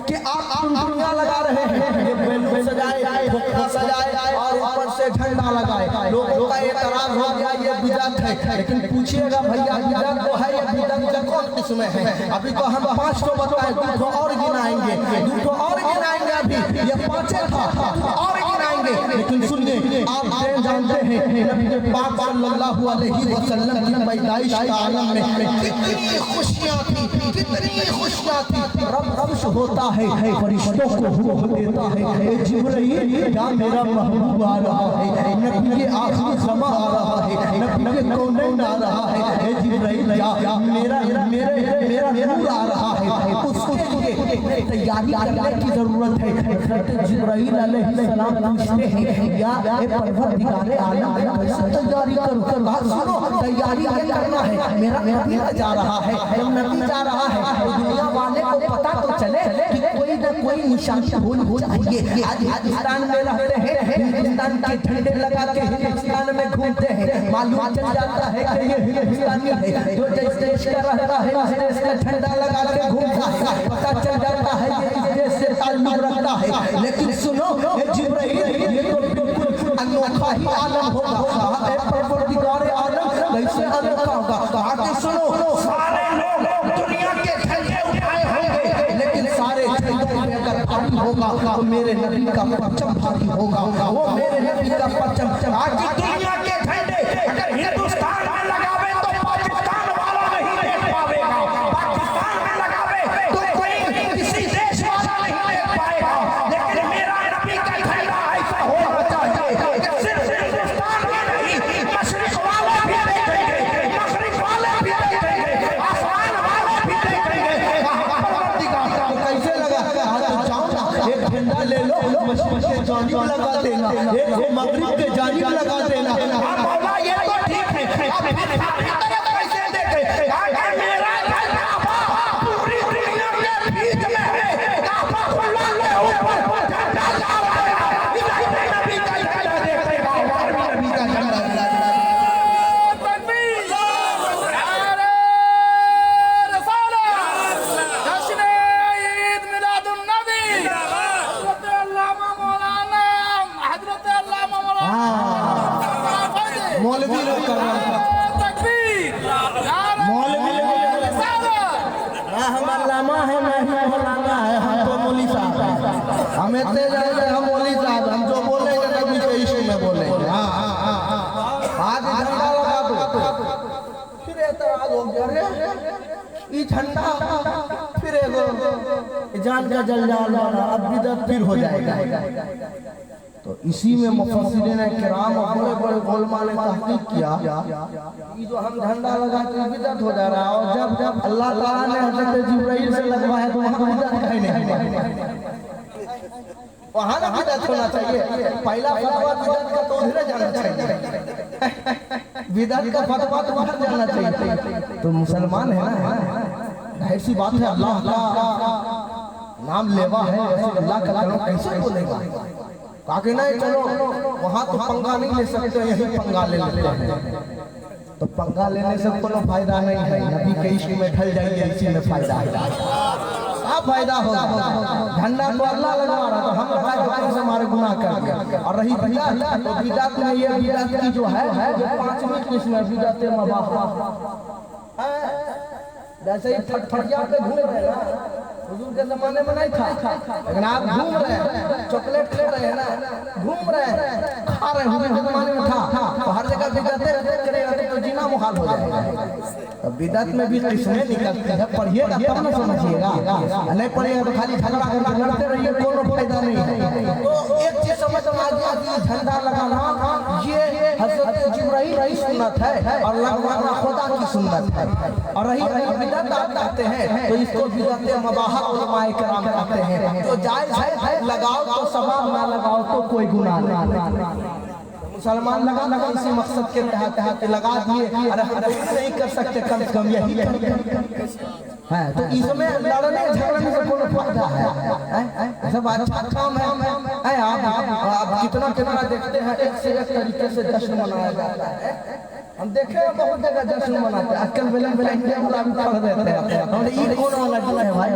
कि आप टुटुलियां लगा रहे हैं, ये बैलून सजाए, फुक्का सजाए और ऊपर से झंडा लगाए। लोगों का एतराज हो गया ये बिदअत है, लेकिन पूछिएगा भैया बिदअत तो है, ये बिदअत का कौन किस्म है? अभी तो हम 5 को बताए, 2 और गिनाएंगे, 2 और गिनाएंगे। अभी ये 5 था, और गिनाएंगे। लेकिन सुनिए, आप जानते हैं नबी पाक सल्लल्लाहु अलैहि वसल्लम की पैदाइश का आलम में कितनी खुशियां थी, कितनी खुशियां थी। रब होता है, फरिश्तों को हुक्म देता है, ए जिब्रील या मेरा महबूब आ रहा है, नबी के आखिरी ज़मा आ रहा है, नबी के कौनैन आ रहा है, ए जिब्रील या मेरा नूर आ रहा है। उसके लिए तैयारी करने की जरूरत है। हज़रत जिब्रील अलैहिस्सलाम पूछते हैं, या परवरदिगारे आलम तैयारी करो। बात सुनो, तैयारी करना है। मेरा नबी जा रहा है, जब नबी जा रहा है तो दुनिया वाले को पता तो चले कि कोई न कोई निशानी हो जाएगी। आज हिंदुस्तान में रहते हैं, हिंदुस्तान के झंडे लगा के हिंदुस्तान में घूमते हैं, मालूम चल जाता है कि ये हिंदुस्तानी है। जो जिस देश का रहता है उस देश का झंडा लगा के घूमता है, पता चल जाता है ये इस देश से ताल्लुक रखता है। लेकिन सुनो जिब्रील, ये तो अनोखा ही आलम होगा, परवरदिगार आलम कैसे अनोखा होगा? आगे सुनो, सारे लोग दुनिया के झंडे उठाए होंगे, लेकिन सारे झंडों में अगर भारी होगा तो मेरे नबी का परचम भारी होगा। वो मेरे नबी का परचम। आज दुनिया के झंडे अगर हिंदुस्तान में लगावे तो पाकिस्तान वाला नहीं देख पाएगा, पाकिस्तान में लगावे तो कोई किसी देश वाला नहीं देख पाएगा, लेकिन मेरा नबी का झंडा ऐसा होना चाहिए कि सिर्फ हिंदुस्तान में नहीं, मशरिक वाले भी देखेंगे, मशरिक वाले भी देखेंगे, आसमान वाले भी देखेंगे। परवरदिगार कैसे लगा? आज जाओ ना, एक झंडा ले लो, मशरिक के जानिब लगा देना, एक मगरिब के जानिब लगा देना। मौला ये तो ठीक है, अब कैसे देखे? मेरा काबा पूरी दुनिया के बीच में है, काबा खुला ले ऊपर झंडा जा रहा है, इधर नबी का झंडा देखेगा, और नबी का झंडा मौलवी लोग कर रहे हैं, मौलवी हम अल्लामा है, नहीं मौलाना है, हम तो मौली साहब हैं, हम इतने जाएंगे, हम मौली साहब, हम जो बोलेंगे नबी के इश्क में बोलेंगे। आज झंडा लगा दो, फिर एतराज हो गया, ये झंडा फिर एगो जान का जंजाल वाला, अब बिदअत फिर हो जाएगा। तो इसी में मुफस्सिरीन किराम और बड़े-बड़े उलमा ने तहकीक किया, ये जो हम झंडा लगा के बिदअत हो जा रहा है, और जब अल्लाह ताला ने हज़रत जिब्रील से लगवाया तो वहाँ बिदअत है नहीं, वहाँ ना बिदअत होना चाहिए। पहला फतवा बिदअत का तो उधर जाना चाहिए, बिदअत का फतवा तो वहाँ जाना चाहिए। तो मुसलमान है ना, जाहिर सी बात है, अल्लाह का नाम लेवा है, अल्लाह का कलम कैसे बोलेगा? काके नहीं, चलो वहाँ तो पंगा नहीं ले सकते, यही पंगा ले लेते हैं। तो पंगा लेने से कोई फायदा नहीं है, नबी के इश्क में ढल जाइए, इसी में फायदा है। क्या फायदा होगा? झंडा तो अल्लाह लगवा रहा, तो हम लगाए से हमारे गुनाह कर दिया। और रही बिदअत, तो बिदअत में ये बिदअत की जो है जो 5वीं किस्म है, बिदअत मबाहा। जैसे ही फटफटिया पे घूम रहे ना, हुजूर के जमाने में नहीं था, लेकिन आप घूम रहे हैं, चॉकलेट खा रहे हैं ना, घूम रहे हैं, खा रहे हैं, हुजूर के जमाने में था, तो हर जगह बिदअतें करेगा तो जीना मुहाल हो जाएगा। बिदअत में भी किस्में निकलती है, पढ़िएगा तब ना समझिएगा, नहीं पढ़िएगा तो खाली झगड़ा करके लड़ते रहिए, कोनो फायदा नहीं है। तो एक चीज समझ में आ गया कि झंडा लगाना ये हजरत जिब्राइल की सुन्नत है और लगवाना खुदा की सुन्नत है। और रही बिदअत आप कहते हैं तो इसको बिदअत मुबाह उलमाए किराम कहते हैं। जो जायज है लगाओ तो सवाब, ना लगाओ तो कोई गुनाह नहीं। मुसलमान लगा इसी मकसद के तहत लगा दिए, अरे हम नहीं कर सकते, कम से कम यही है। तो इसमें लड़ने झगड़ने से कोनो फायदा है? सब अच्छा काम है। आप कितना कितना देखते हैं, एक से एक तरीके से जश्न मनाया जाता है। हम देखे हैं बहुत जगह जश्न मनाते हैं। आजकल वैलेंटाइन वाला भी पढ़ देते हैं, और ये कौन वाला जो है भाई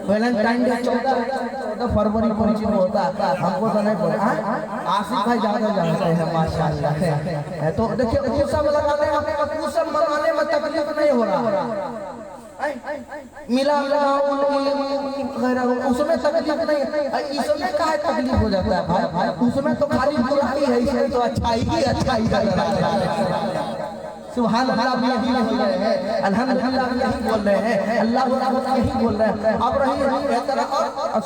वैलेंटाइन डे 14 फरवरी को होता है, हमको तो नहीं पता। आसिफ भाई ज्यादा जानते हैं माशाल्लाह। तो देखिए वो सब लगाने में, वो सब मनाने में तकलीफ नहीं हो रहा, मिला उसमें तकलीफ नहीं। इसमें काहे तकलीफ हो जाता है भाई? उसमें तो खाली बुराई है, इसमें तो अच्छाई ही अच्छाई है। सुभान अल्लाह भी यही बोल रहे हैं, अल्हम्दुलिल्लाह भी यही बोल रहे हैं, अल्लाह यही बोल रहे हैं। अब रही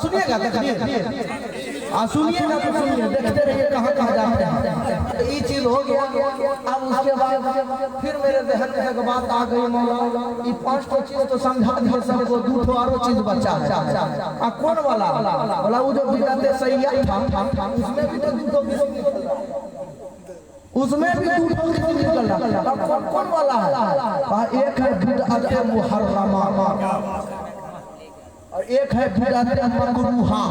सुनिएगा, सुनिएगा तो सुनिए, देखते रहिए कहाँ कहाँ जाते हैं। ये चीज हो गया। अब उसके बाद फिर मेरे जहन में एक बात आ गई, मौला ये 5 चीज तो समझा दिए सबको, 2 और चीज बचा है। कौन वाला? बोला वो जो बिदअत सैय्या था उसमें भी तो 2 उसमें भी 2 निकल रहा। कौन वाला है? एक है बिदअत मुहर्रमा और एक है बिदअत मकरूहा।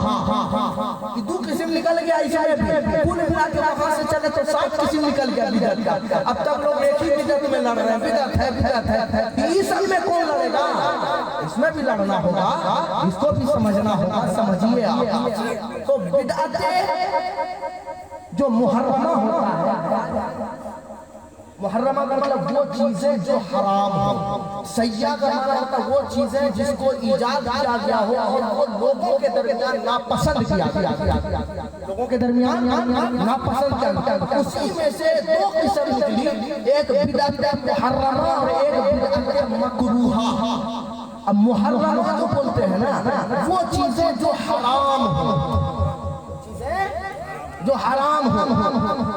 ये 2 किस्म निकल गया। इसमें भी कुल मिला के वहां से चले तो 7 किस्म निकल गया बिदअत का। अब तक लोग एक ही बिदअत में लड़ रहे हैं, बिदअत है। इस सब में कौन लड़ेगा? इसमें भी लड़ना होगा, इसको भी समझना होगा, समझिए आप। तो बिदअत जो मुहर्रमा होता है, मुहर्रमा का मतलब वो चीजें जो हराम हो। सैया का मतलब होता है वो चीजें जिसको इजाद किया गया हो और वो लोगों के दरमियान नापसंद किया गया, लोगों के दरमियान नापसंद किया गया। उसी में से 2 किस्म निकली, एक बिदअत मुहर्रमा और एक बिदअत मकरूहा। अब मुहर्रमा जो बोलते हैं ना, वो चीजें जो हराम हो, जो हराम हो।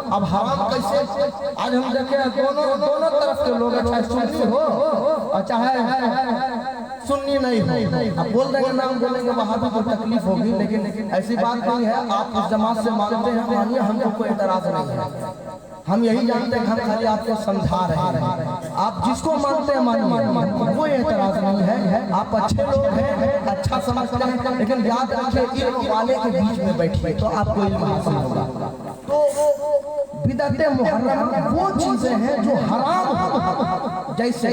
अब हराम कैसे? आज हम देखें दोनों तरफ के लोग, चाहे सुन्नी हो और चाहे सुन्नी नहीं हो। अब बोल देंगे नाम बोलेंगे वहां भी कोई तकलीफ होगी, लेकिन ऐसी बात नहीं है। आप इस जमात से मानते हैं, मानिए, हमको कोई एतराज नहीं है। हम यही जानते हैं कि हम खाली आपको समझा रहे हैं। आप जिसको मानते हैं मानिए, वो एतराज नहीं है। आप अच्छे लोग हैं, अच्छा समझते हैं, लेकिन याद रखिए इल्म वाले के बीच में बैठिए तो आपको इल्म हासिल होगा। तो बिदअत मुहर्रमा वो चीजें हैं जो हराम हो। जैसे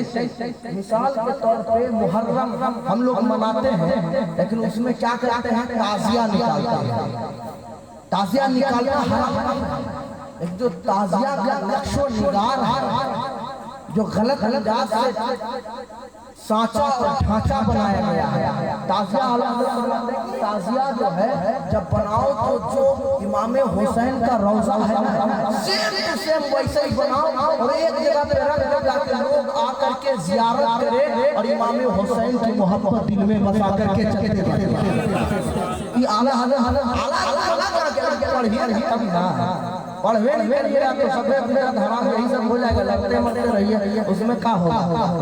मिसाल के तौर पे मुहर्रम हम लोग मनाते हैं, लेकिन उसमें क्या करते हैं? ताजिया निकालते हैं। ताजिया निकालना हराम है। एक जो ताजिया का नक्शो निगार है, जो गलत अंदाज से सांचा और ढांचा बनाया गया है। ताजिया जो है जब बनाओ तो जो इमाम हुसैन का रौजा है ना, सेम टू सेम वैसे ही बनाओ और एक जगह पे रख जाके लोग आकर के जियारत करें और इमाम हुसैन की मोहब्बत दिल में बसा करके चलते रहें। ये आला पढ़वे नहीं करिएगा तो सब हराम यही सब हो जाएगा। लगते मरते रहिए, उसमें क्या होगा?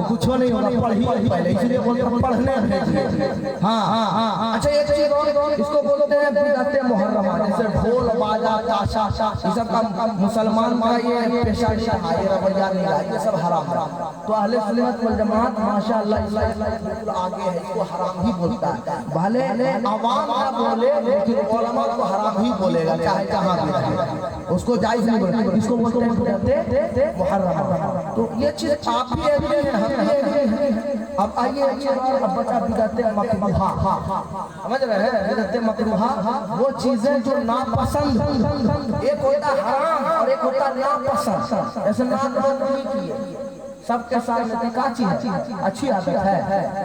कुछ नहीं होगा। पढ़िए पहले, इसलिए बोलते पढ़ने भेजिए। हाँ। अच्छा एक चीज और, इसको बोलते हैं बिदअत मुहर्रमा। जैसे ढोल बाजा ताशा, ये सब का मुसलमान का ये पेशा नहीं है, ये रवैया नहीं है, ये सब हराम है। तो अहले सुन्नत वल जमात माशाअल्लाह बिल्कुल आगे है, इसको हराम ही बोलता है। भले अवाम ना बोले, लेकिन उलमा को हराम ही बोलेगा, चाहे कहाँ भी रहे, उसको जायज नहीं बोलते। इसको बोलते हैं बिदअत मुहर्रमा। तो ये चीज आप भी एग्री हैं, हम भी एग्री हैं। अब आइए अब बचा बिदअत मकरूहा। समझ रहे हैं? बिदअत मकरूहा वो चीजें जो नापसंद, एक होता हराम और एक होता नापसंद। ऐसे नापसंद किए सबके साथ का चीज अच्छी आदत है,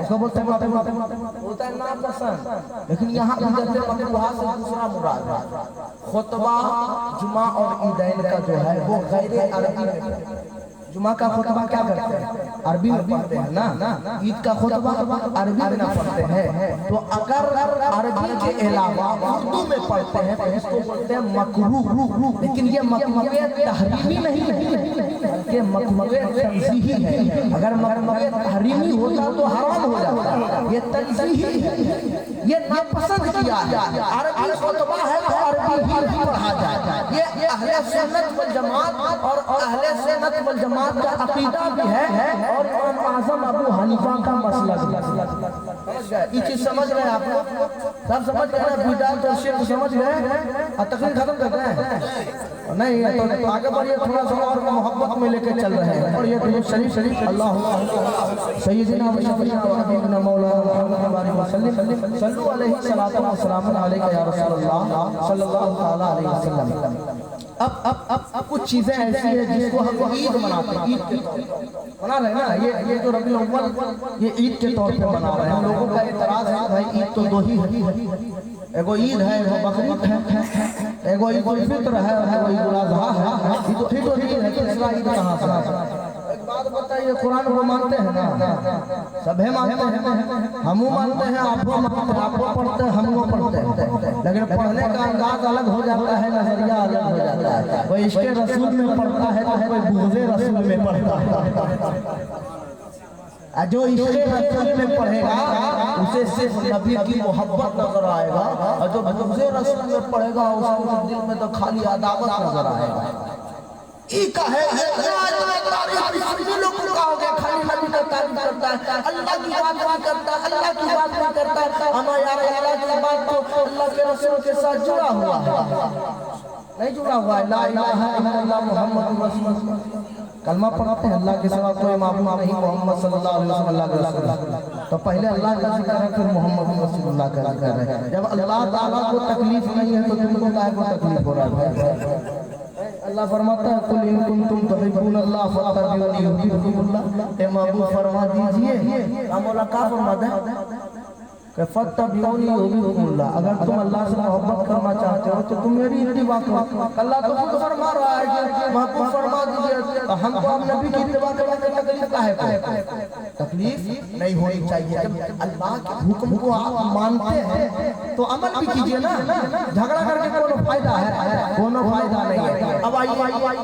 उसको बोलते हैं नापसंद। लेकिन यहाँ बिदअत मकरूहा से दूसरा मुराद है। खुतबा जुमा और ईदैन का जो है वो गैर अरबी में जुमा का खुतबा क्या करते हैं? अरबी में पढ़ते हैं ना। ईद का खुतबा अरबी में ना पढ़ते हैं। तो अगर अरबी के अलावा उर्दू में पढ़ते हैं तो इसको बोलते हैं मकरूह। लेकिन ये मकरूह तहरीमी नहीं है, बल्कि मकरूह तंज़ीही है। अगर मकरूह तहरीमी होता तो हराम हो जाता, ये तंज़ीही है, ये नापसंद किया है। अरबी खुतबा है तो अरबी ही पढ़ा जाए। ये अहले सुन्नत वल जमात और अहले सुन्नत वल जमात का अकीदा भी है और इमाम आज़म अबू हनीफा का मसला भी। ये चीज समझ रहे हैं आप लोग? सब समझ गए ना? बिदात और शिर्क समझ गए? और तकरीर खत्म कर रहे हैं? नहीं, तो आगे बढ़िए, थोड़ा सा और मोहब्बत में लेके चल रहे हैं। और ये तो शरीफ अल्लाह सय्यदना व शफीना व हबीबना मौलाना मुहम्मद वसल्लम सल्लल्लाहु अलैहि सलातो व सलाम अलैका या रसूलल्लाह सल्लल्लाहु तआला अलैहि वसल्लम। अब कुछ चीजें ऐसी है जिसको हम ईद मनाते हैं, ईद के तौर पर मना रहे हैं ना। ये जो रबीउल अव्वल ये ईद के तौर पे मना रहे हैं। हम लोगों का एतराज है भाई ईद तो दो ही है, एगो ईद है, एगो बकरीद है, एगो ईद उल फित्र है, एगो ईद उल अज़हा है। ईद है, तीसरा ईद कहाँ से? एक बात बताइए, कुरान को मानते हैं ना? सभी मानते हैं, हम मानते हैं, आप पढ़ते हैं, हम पढ़ते हैं। लेकिन पढ़ने का अंदाज अलग हो जाता है, नजरिया अलग हो जाता है। कोई इश्क़े रसूल में पढ़ता है तो कोई बुग़्ज़े रसूल में पढ़ता है। जो इश्क़े रसूल में पढ़ेगा उसे सिर्फ नबी की मोहब्बत नजर आएगा, और जो बुग़्ज़े रसूल में पढ़ेगा उसके दिल में तो खाली अदावत नजर आएगा। का है लोग कहोगे खाली नबी का तारीफ करता है, अल्लाह की बात नहीं करता, अल्लाह की बात नहीं करता। हमारा यार अल्लाह की बात तो अल्लाह के रसूल के साथ जुड़ा हुआ है, नहीं जुड़ा हुआ है। ला इलाहा इल्लल्लाह मुहम्मदुर रसूलुल्लाह कलमा पढ़ते हैं, अल्लाह के सिवा कोई माबूद नहीं, मोहम्मद सल्लल्लाहु अलैहि वसल्लम अल्लाह का रसूल। तो पहले अल्लाह का जिक्र है, फिर मोहम्मद रसूलुल्लाह का जिक्र है। जब अल्लाह ताला को तकलीफ नहीं है तो तुमको काहे को तकलीफ हो रहा है? अल्लाह फरमाता है कुल इन कुंतुम तुहिब्बुनल्लाह फत्तबिऊनी युहिब्बुकुमुल्लाह। ए महबूब फरमा दीजिए, मौला का फरमाता है कि फत्तबिऊनी युहिब्बुकुमुल्लाह। अगर तुम अल्लाह से मोहब्बत करना चाहते हो तो तुम मेरी इत्तिबा करो। अल्लाह तो खुद फरमा रहा है कि महबूब फरमा दीजिए, तो हमको अब नबी की इत्तिबा करने में तकलीफ काहे को? तकलीफ नहीं होनी चाहिए। जब अल्लाह के हुक्म को आप मानते हैं तो अमल भी कीजिए ना। झगड़ा करके कोनो फायदा है? कोनो फायदा नहीं है। अब आइए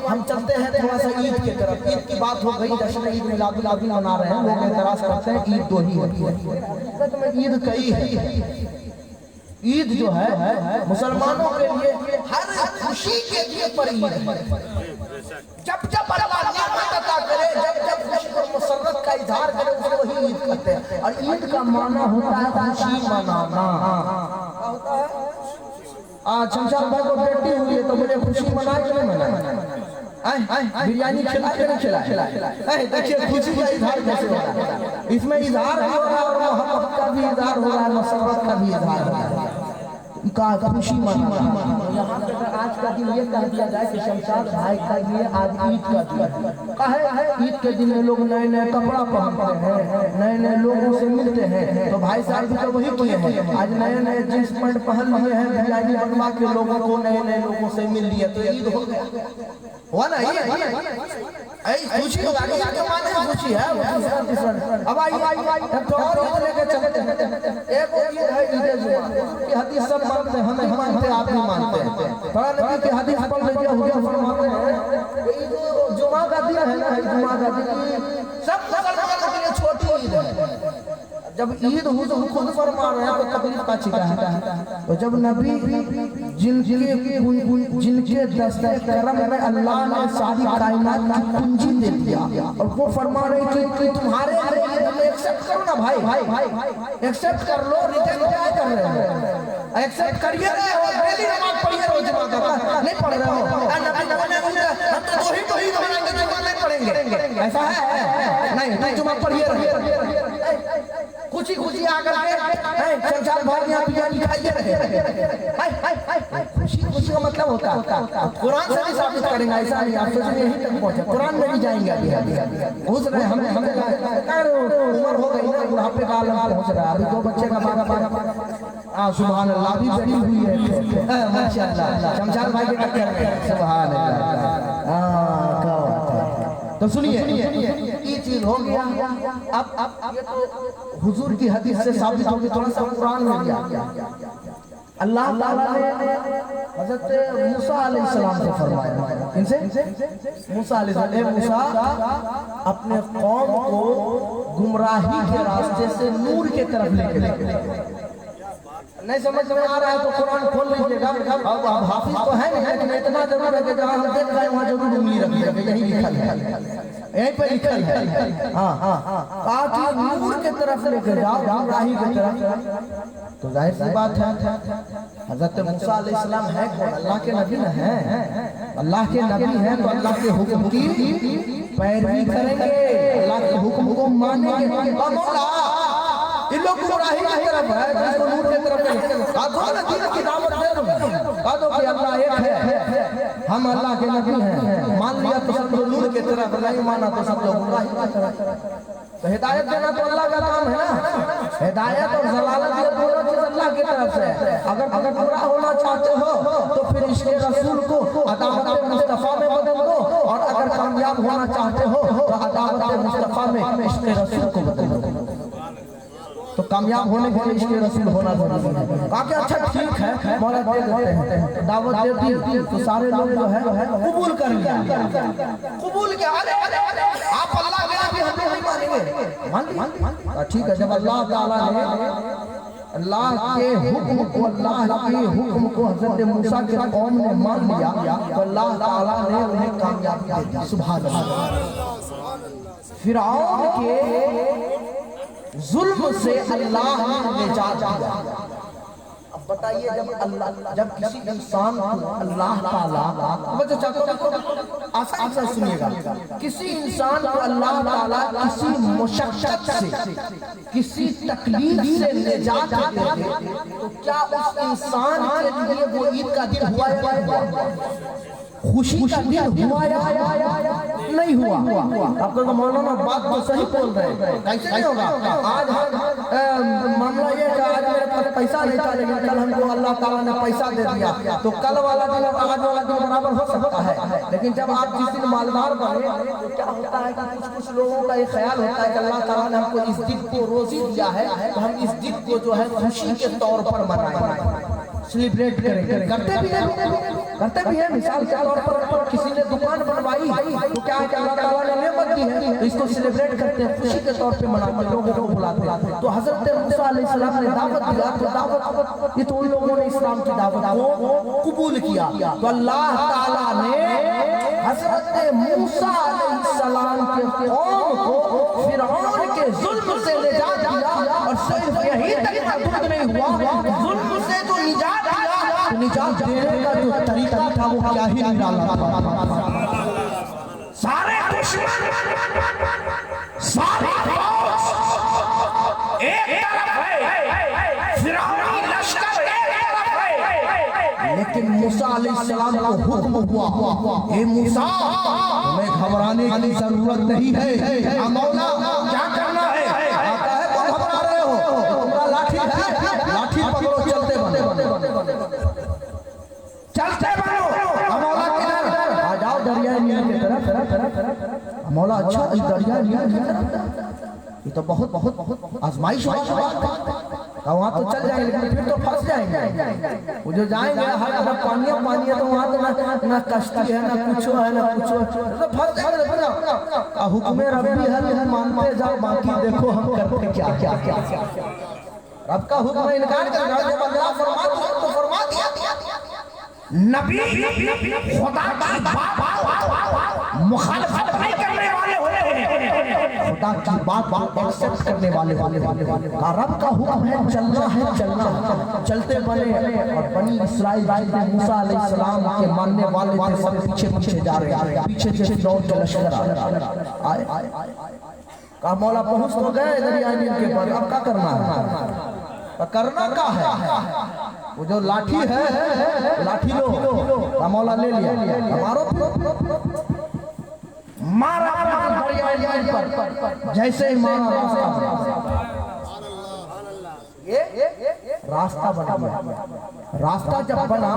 हम चलते हैं थोड़ा सा ईद की तरफ। ईद की बात हो गई, जश्न ईद मिलादुल नबी मना रहे हैं, लोग एतराज करते हैं ईद दो ही होती है। सच में ईद कई है। ईद जो है मुसलमानों के लिए हर खुशी के लिए पर ईद है। जब अल्लाह नेमत अता करे, जब खुशी और मुसर्रत का इजहार करे, उसको ही ईद कहते हैं। और ईद का माना होता है खुशी मनाना। होता है आज शमशाद भाई को बेटी हुई है तो मुझे खुशी मनाए कि नहीं मनाए? बिरयानी खिला के नहीं खिलाए? देखिए खुशी का इजहार कैसे हो रहा है। इसमें इजहार हो रहा है और मोहब्बत का भी इजहार हो रहा है, मुसर्रत का भी इजहार हो रहा है, का खुशी मनाना। यहाँ पे आज का दिन ये कह दिया जाए कि शमशाद भाई का लिए आज ईद का दिन है। ईद के दिन लोग नए नए कपड़ा पहनते हैं, नए नए लोगों से मिलते हैं। तो भाई साहब भी तो वही किए हैं, आज नए नए जींस पैंट पहन लिए हैं, बिरयानी बनवा के लोगों को नए नए लोगों से मिल लिया, तो ईद हो गया। हुआ ना? ये खुशी होगा, ईद के माने खुशी है। अब आई लेके चलते हैं। एक ईद है ईद जुमा की हदीस सब मानते हैं, हम नहीं मानते, आप भी मानते हैं। थोड़ा नबी की हदीस पढ़ लीजिए, हुजूर फरमाते हैं ईद जुमा का दिन है ना, जुमा का दिन सब मुसलमानों के लिए छोटी ईद है। जब ईद हो तो खुद फरमा रहे हैं तो तकलीफ का छिका है। तो जब नबी जिनके दस्तक करम में अल्लाह ने सारी कायनात की कुंजी दे दिया और वो फरमा रहे कि तुम्हारे एक्सेप्ट करो ना भाई, एक्सेप्ट कर लो। रिटर्न क्या कर रहे हैं? एक्सेप्ट करिए ना, और डेली नमाज पढ़िए, रोज नमाज नहीं पढ़ रहे हो। हम तो दो ही जुमा नहीं पढ़ेंगे, ऐसा है? नहीं, जुमा पढ़िए रहिए। खुशी खुशी आकर के शमशाद भाई यहाँ बिरयानी खाइए रहे। खुशी खुशी का मतलब होता है कुरान से भी साबित करेंगे, ऐसा नहीं आप सोचेंगे यहीं तक पहुंचे, कुरान में भी जाएंगे। अभी घुस रहे हमें उम्र हो गई ना, बुढ़ापे का आलम पहुंच रहा है। अभी 2 बच्चे का 12 सुभान अल्लाह भी बड़ी हुई है माशाअल्लाह। शमशाद भाई के टक्कर में सुभान अल्लाह। तो सुनिए ये चीज हो गया। अब ये तो हुजूर की हदीस से साबित होगी, थोड़ा सा कुरान में गया। अल्लाह ताला ने हजरत मूसा अलैहिस्सलाम से फरमाया, इनसे मूसा अलैहिस्सलाम, मूसा अपने कौम को गुमराही के रास्ते से नूर के तरफ लेके नहीं समझ में आ रहा है तो कुरान खोल लीजिएगा। अब हाफिज तो है नहीं, लेकिन इतना जरूर है कि जहाँ हम देख रहे हैं वहाँ जरूर उंगली रखिएगा, यही लिखल है, यहीं पे लिखल है। हाँ ताकि नूर के तरफ लेकर जाओ, गुमराही की तरफ। तो जाहिर सी बात है हजरत मूसा अलैहिस्सलाम है अल्लाह के नबी है, अल्लाह के नबी हैं तो अल्लाह के हुक्म की पैरवी करेंगे, अल्लाह के हुक्म को मानेंगे। इन लोग गुमराही की तरफ है, जिसको नूर की तरफ दीन की दावत दे दो कि अल्लाह एक है, हम अल्लाह के नबी हैं, मान लिया तो सब लोग नूर की तरफ, नहीं माना तो सब लोग गुमराही की तरफ। तो हिदायत देना तो अल्लाह का काम है ना, हिदायत और जलालत ये दोनों चीज अल्लाह की तरफ से है। अगर पूरा होना चाहते हो तो फिर इसके रसूल को अदावत मुस्तफा में बदल दो, और अगर कामयाब होना चाहते हो तो अदावत मुस्तफा में इसके रसूल को बदल दो। तो कामयाब होने के लिए इसके रसूल होना जरूरी है। काके अच्छा ठीक है, मौला दे देते हैं, दावत दे दी तो सारे लोग जो है कबूल कर लिया, कबूल क्या, आप अल्लाह के नबी हमें नहीं मानेंगे, मान ठीक है। जब अल्लाह ताला ने अल्लाह के हुक्म को, अल्लाह के हुक्म को हजरत मूसा के कौम ने मान लिया तो अल्लाह ताला ने उन्हें कामयाबी दे दी। सुभान अल्लाह। फिरौन के जुल्म से अल्लाह ने निजात दिया। अब बताइए जब किसी इंसान को अल्लाह ताला, आसान से सुनिएगा, किसी इंसान को अल्लाह ताला किसी मुशक्कत से, किसी तकलीफ से निजात दे तो क्या उस इंसान के लिए वो ईद का दिन हुआ या नहीं हुआ? खुशी का दिन हुआ या नहीं हुआ? आपको तो मौलाना बात तो सही बोल रहे हैं, कैसे नहीं होगा? आज मामला ये कि आज मेरे पास पैसा नहीं था, लेकिन कल हमको अल्लाह ताला ने पैसा दे दिया, तो कल वाला दिन और आज वाला दिन बराबर हो सकता है। लेकिन जब आप जिस दिन मालदार बने तो क्या होता है कि कुछ लोगों का ये ख्याल होता है कि अल्लाह ताला ने हमको इस दिन को रोजी दिया है, तो हम इस दिन को जो है खुशी के तौर पर मनाएं, सेलिब्रेट करें। करते भी है। मिसाल के तौर पर किसी ने दुकान बनवाई तो क्या है कि अल्लाह ताला ने नेमत दी है, तो इसको सेलिब्रेट करते हैं, खुशी के तौर पे मनाते हैं, लोगों को बुलाते हैं। तो हजरत मूसा अलैहिस्सलाम ने दावत दिया, तो दावत ये तो उन लोगों ने इस्लाम की दावत को कबूल किया। तो अल्लाह ताला ने हजरत मूसा अलैहिस्सलाम के कौम को फिरौन के जुल्म से निजात दिया, और सिर्फ यही तक नहीं हुआ, जुल्म से जो निजात दिया, निजात देने का जो तरीका था वो क्या ही निराला था। सारे दुश्मन, सारी फौज एक तरफ है, फिरौनी लश्कर एक तरफ है, लेकिन मूसा अलैहिस्सलाम को हुक्म हुआ, हे मूसा तुम्हें घबराने की जरूरत नहीं है, मौला क्या करना है? आता है तो घबरा रहे हो, तुम्हारा लाठी है, लाठी पकड़ो, चलते बनो, चलते बनो। मौला किधर? आ जाओ दरिया नील की तरफ। मौला अच्छा इस दरिया नील की तरफ, ये तो बहुत आजमाइश वाला बात है। वहाँ तो चल जाएंगे, लेकिन फिर तो फंस जाएंगे। वो जो जाएंगे हर तरफ पानी है, तो वहाँ तो ना कश्ती है, ना कुछ है, ना कुछ, तो फंस जाएंगे। हुक्म रब्बी है, मानते जाओ, बाकी देखो हम करते क्या। रब का हुक्म इनकार कर रहा है, जब अल्लाह फरमा दिया तो फरमा दिया। नबी खुदा की बात मुखालफत नहीं करने वाले होते हैं, खुदा की बात एक्सेप्ट करने वाले का रब का हुक्म है, चलना, चलते बने। और बनी इस्राइल मूसा अलैहिस्सलाम के मानने वाले थे, सब पीछे जा रहे हैं, पीछे दौड़ के लश्कर आए। कहा मौला पहुंच तो गए दरिया नील के पार, अब क्या करना है? करना क्या है? वो जो लाठी है, लाठी लो, मौला ले लिया, हमारो मारा दरिया नील पर, जैसे ही मारा रास्ता बन गया। रास्ता जब बना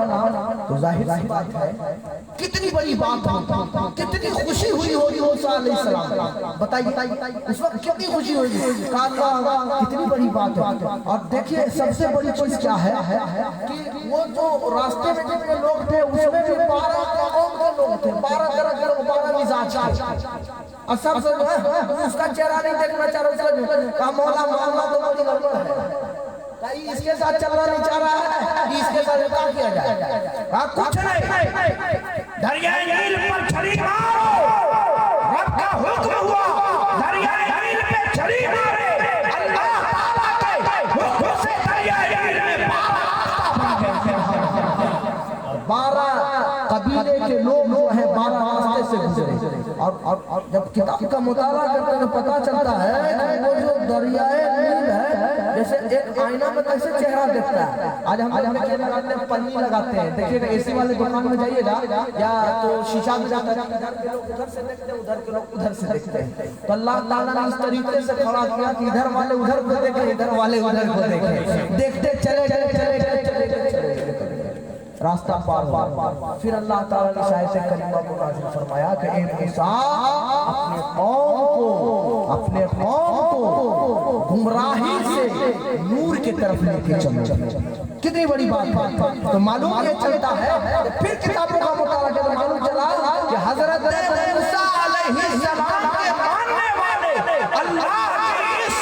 तो जाहिर सी बात है कितनी बड़ी बात होगी, कितनी खुशी हुई होगी मूसा अलैहिस्सलाम। बताइए उस वक्त कितनी खुशी होगी, कितनी बड़ी बात है। और देखिए सबसे बड़ी चीज क्या है कि वो जो रास्ते में जितने लोग थे उसमें भी 12 कौम के लोग थे, 12 तरह के लोग, 12 मिजाज के। और सब उसका चेहरा नहीं देखना चाह रहा, मौला मोहम्मद तो बड़ी गड़बड़ है, इसके साथ चलना नहीं चाह रहा है, इसके साथ क्या किया जाए? कुछ नहीं, दरियाए नील पर छड़ी मारो, रब का हुक्म हुआ, दरियाए नील पे छड़ी मारे, अल्लाह ताला के हुक्म से दरियाए नील में 12 कबीले के लोग जो है 12 रास्ते से गुजरे। और जब किताब का मुताला करते हैं तो पता चलता है कि वो जो दरियाए नील है जैसे एक आईना में कैसे चेहरा देखता है। आज हम लगाते हैं, पन्नी लगाते हैं, देखिए एसी वाले दुकान में जाइएगा या तो शीशा में जाकर इधर के लोग उधर से देखते हैं, उधर के लोग उधर से देखते हैं। तो अल्लाह ताला ने इस तरीके से खड़ा किया कि इधर वाले उधर को देखें, इधर वाले उधर को देखें, देखते चले रास्ता पार हुआ। फिर अल्लाह ताला ने शायद करीमा को नाज़िल फरमाया कि ए मूसा अपने कौम को गुमराही से नूर की तरफ लेके चलो। कितनी बड़ी बात है। तो मालूम ये चलता है, फिर किताबों का मुताला किया तो मालूम चला कि हजरत मूसा अलैहिस्सलाम के मानने वाले अल्लाह की इस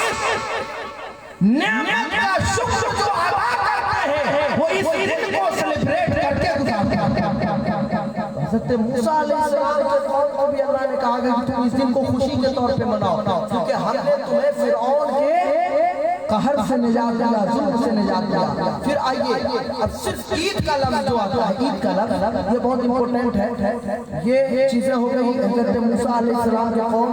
नेमत का शुक्र जो अदा करते हैं वो इस दिन को सेलिब्रेट करके गुजारते हैं। हज़रत मूसा अलैहिस्सलाम के कौम को भी अल्लाह ने कहा कि तुम इस दिन को खुशी के तौर पे मनाओ, क्योंकि हमने तुम्हें फिरौन के कहर से निजात दिया, जुल्म से निजात दिया। फिर आइए अब सिर्फ ईद का लफ्ज़ जो आता है, ईद का लफ्ज़ ये बहुत इम्पोर्टेंट है। ये चीज़ें हो गई हज़रत मूसा अलैहिस्सलाम के कौम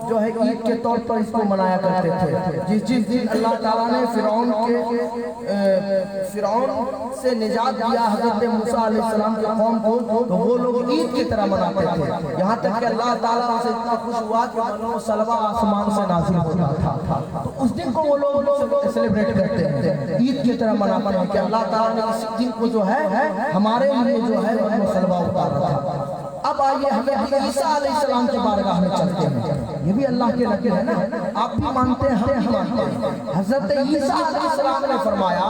जो है ईद के तौर पर इसको मनाया करते थे। जिस दिन अल्लाह ताला ने फिरौन से निजात दिया हज़रत मूसा अलैहिस्सलाम के कौम को, तो वो लोग ईद की तरह मनाते थे। यहाँ तक कि अल्लाह ताला से इतना खुश हुआ कि मनो सलवा आसमान से नाज़िल होता था। तो उस दिन को वो लोग सेलिब्रेट करते हैं, ईद की तरह मनाते हैं कि अल्लाह ताला ने इस दिन को जो है हमारे लिए जो है वो सलवा उतारा था। अब आइए हमें ईसा अलैहिस्सलाम के बारगाह में चलते हैं। ये भी अल्लाह के लकीर है ना, आप भी मानते हैं, हम भी मानते हैं। हज़रत ईसा अलैहिस्सलाम ने फरमाया,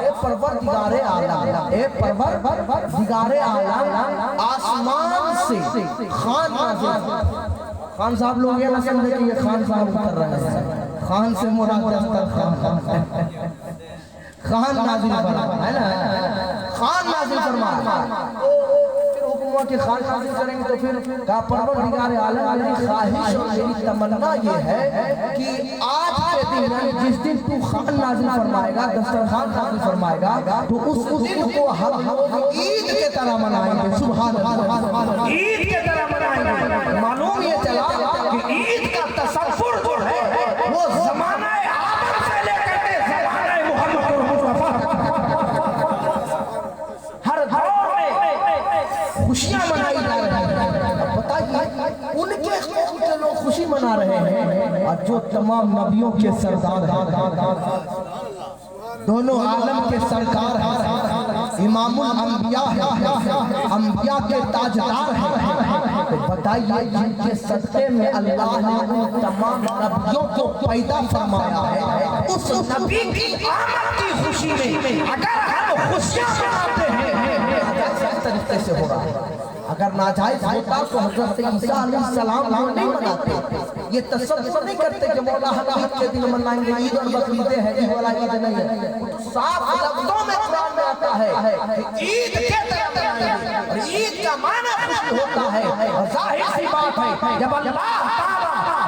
ए परवरदिगारे आलम, ए परवरदिगारे आलम, आसमान से खान नाज़िल। खान साहब लोग ये ना समझे कि ये खान साहब उतर रहे हैं, खान से मुराद खान नाज़िल फरमाया है ना, खान नाज़िल फरमाया। कि खान नाज़िल करेंगे तो फिर का परवरदिगार आलम, मेरी ख्वाहिश और मेरी तमन्ना ये है कि आज के दिन जिस दिन तू खान नाज़िल फरमाएगा, दस्तरखान नाज़िल फरमाएगा, तो उस दिन को हम लोग ईद के तरह मनाएंगे। सुभान अल्लाह, ईद के तरह मनाएंगे। मालूम ये चला कि ईद का तसव्वुर जो है वो ज़माना आदम से लेकर के ज़माना मुहम्मद हर दौर में खुशियां मनाई जा रही हैं। बताइए उनके कौम के लोग खुशी मना रहे हैं और जो तमाम नबियों के सरदार हैं, दोनों आलम के सरकार हैं, इमामुल अंबिया हैं, अंबिया के ताजदार हैं। तो बताइए जिनके सदक़े में अल्लाह ने उन तमाम नबियों को पैदा फरमाया है, उस नबी की आमद की खुशी में अगर हम खुशियां मनाते हैं इस तरीके से हो रहा है। अगर नाजायज होता तो हज़रत ईसा अलैहिस्सलाम को नहीं मनाते। ये तसव्वुर नहीं करते कि मौला हम ईद के दिन मनाएंगे, ईद और बकरीदें हैं, ईद वाला ईद नहीं है। साफ लफ्ज़ों में कुरान में आता है कि ईद के तरह मनाएंगे, और ईद का माना खुशी होता है। और जाहिर सी बात है जब अल्लाह ताला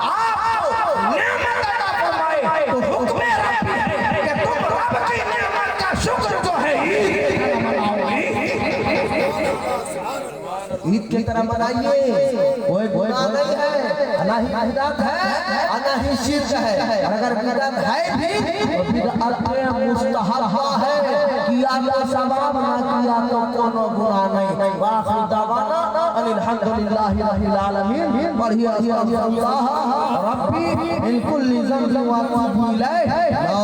आपको नेमत अता फरमाए तो हुक्म रब है कि तुम रब की नेमत का शुक्र जो है ईद की तरह मनाइए। कोई गुनाह नहीं है, ना ही बिदअत है, ना ही शिर्क है। अगर बिदअत है भी तो बिदअत मुस्तहब है, किया तो सवाब, ना किया तो कोनो गुनाह नहीं। वाखिर दावाना अनिल हम्दुलिल्लाहि रब्बिल आलमीन। बढ़िए अल्लाह रब्बी इन कुल्ली ज़म्बिन व अतूबु इलैह। ला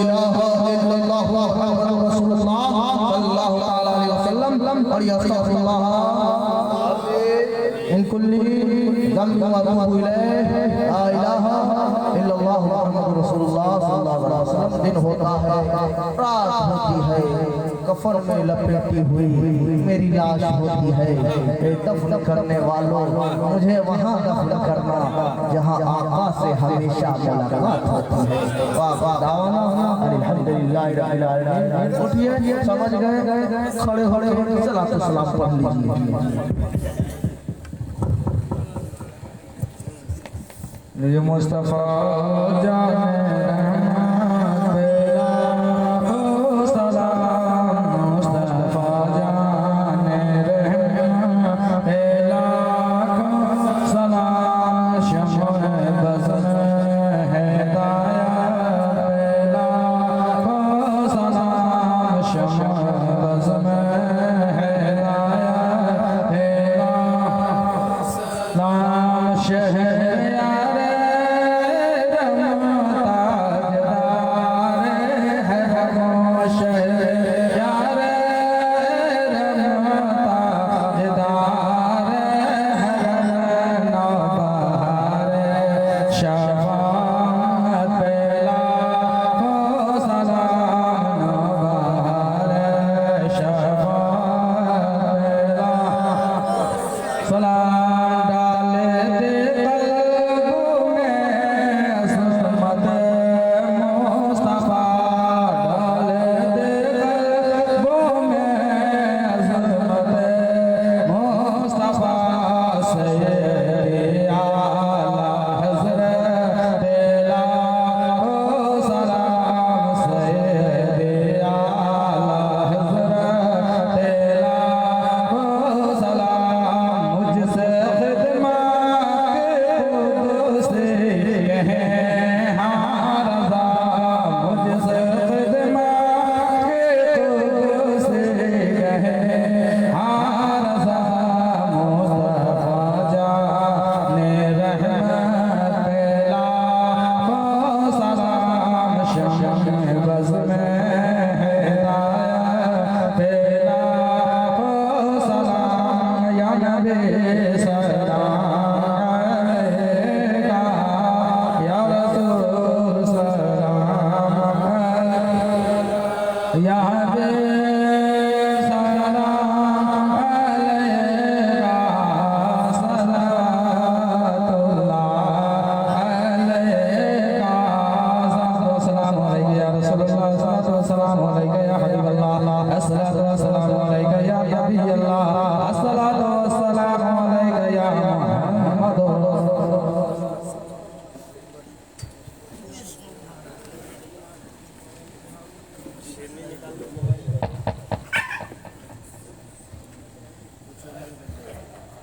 इलाहा इल्लल्लाह मुहम्मदुर रसूलुल्लाह। अस्तगफिरुल्लाह इन कुल्ली ज़म्बिन व अतूबु इलैह ला इलाहा इल्लल्लाह मुहम्मदुर रसूलुल्लाह सल्लल्लाहु अलैहि वसल्लम। दिन होता है, रात होती है, कफन में लपेटी हुई मेरी लाश होती है। दफन करने वालों, मुझे वहाँ दफन करना जहाँ आका से हमेशा मुलाकात होती है। वाह दावाना अल्हम्दुलिल्लाह रब्बिल आलमीन। उठिए, समझ गए, खड़े खड़े सलात सलाम पढ़ लीजिए। ये मुस्तफा जाने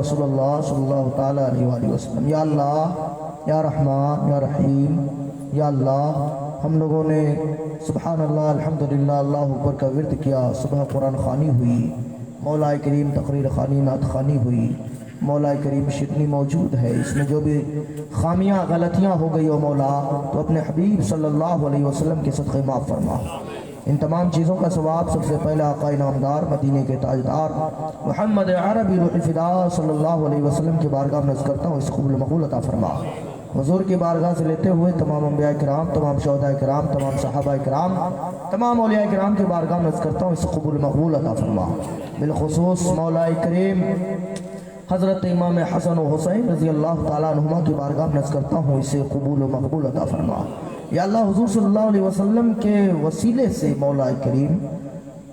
रसूल अल्लाह सल्लल्लाहु ताला अलैहि वसल्लम. या अल्लाह या रहमान या रहीम या अल्लाह, हम लोगों ने सुभान अल्लाह अल्हम्दुलिल्लाह अल्लाह अकबर का विर्द किया. सुबह कुरान खानी हुई, मौला करीम तकरीर खानी नात खानी हुई. मौला करीम शिकनी मौजूद है. इसमें जो भी खामियाँ गलतियाँ हो गई हो मौला, तो अपने हबीब सल्लल्लाहु अलैहि वसल्लम के सदक़े माफ़ फरमा. इन तमाम चीज़ों का सवाब सबसे पहले आका इनामदार मदीने के ताजदार मोहम्मद अरबी फ़िदा सल्लल्लाहु अलैहि वसल्लम की बारगाह में करता हूँ. इस कबूल मकबूल अता फरमा. हुजूर की बारगाह से लेते हुए तमाम अंबिया किराम, तमाम शहदा किराम, तमाम सहाबा किराम, तमाम औलिया किराम की बारगाह में करता हूँ. इस कबूल मकबूल अता फरमा. बिलखुसूस मौला करीम हज़रत इमाम हसन व हुसैन रज़ी अल्लाह ताला अन्हुमा की बारगाह में करता हूँ. इसे कबूल मकबूल अता फरमा. या अल्लाह हुजूर सल्लल्लाहु अलैहि वसल्लम के वसीले से मौला करीम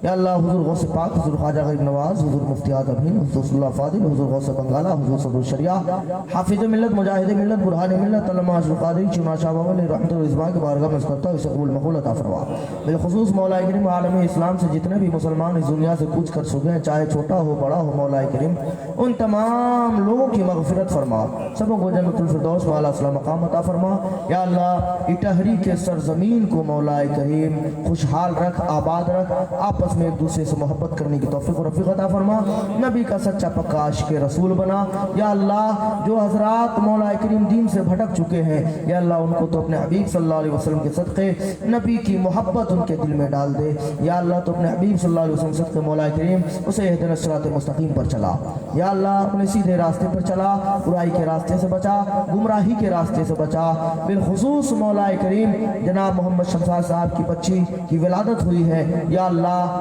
या अल्लाह हुजूर गौस पाक, हुजूर ख्वाजा गरीब नवाज, हुजूर मुफ्ती आज़मीन, हुजूर सल्लल्लाहु फादिल, हुजूर गौस बंगाला, हुजूर सदरुल शरिया, हाफिज़ मिल्लत, मुजाहिद मिल्लत, बुरहान मिल्लत, अल्लामा अशरफ क़ादरी चुना शाह वाले रहमतुल रिज़वान के बारगाह में करता हूँ. इसे कबूल मकबूल अता फरमा. बिलखुसूस मौला करीम आलमी इस्लाम से जितने भी मुसलमान इस दुनिया से कूच कर चुके हैं, चाहे छोटा हो बड़ा हो, मौला करीम उन तमाम लोगों की मग़फ़िरत फरमा. सबों को जन्नतुल फ़िरदौस वाला अला मक़ाम अता फरमा. या अल्लाह इटहरी के सरज़मीन को मौला करीम खुशहाल रख, आबाद रख. आपस में एक दूसरे से मोहब्बत करने की तौफ़ीक़ और रफ़ीक़ अता फरमा. नबी का सच्चा पक्का आशिक़ रसूल बना. या अल्लाह जो हज़रात मौला करीम दीन से भटक चुके हैं, या अल्लाह उनको तो अपने हबीब सल्लल्लाहु अलैहि वसल्लम के सदक़े नबी की मोहब्बत उनके दिल में डाल दे. या अल्लाह तो अपने हबीब सल्लल्लाहु अलैहि वसल्लम के सदक़े मौला करीम उसे इहदिना सिरात मुस्तक़ीम पर चला. या अल्लाह अपने सीधे रास्ते पर चला, बुराई के रास्ते से बचा, गुमराही के रास्ते से बचा. बिलखुसूस मौला करीम जनाब मोहम्मद शमसाद साहब की बच्ची की विलादत हुई है. या अल्लाह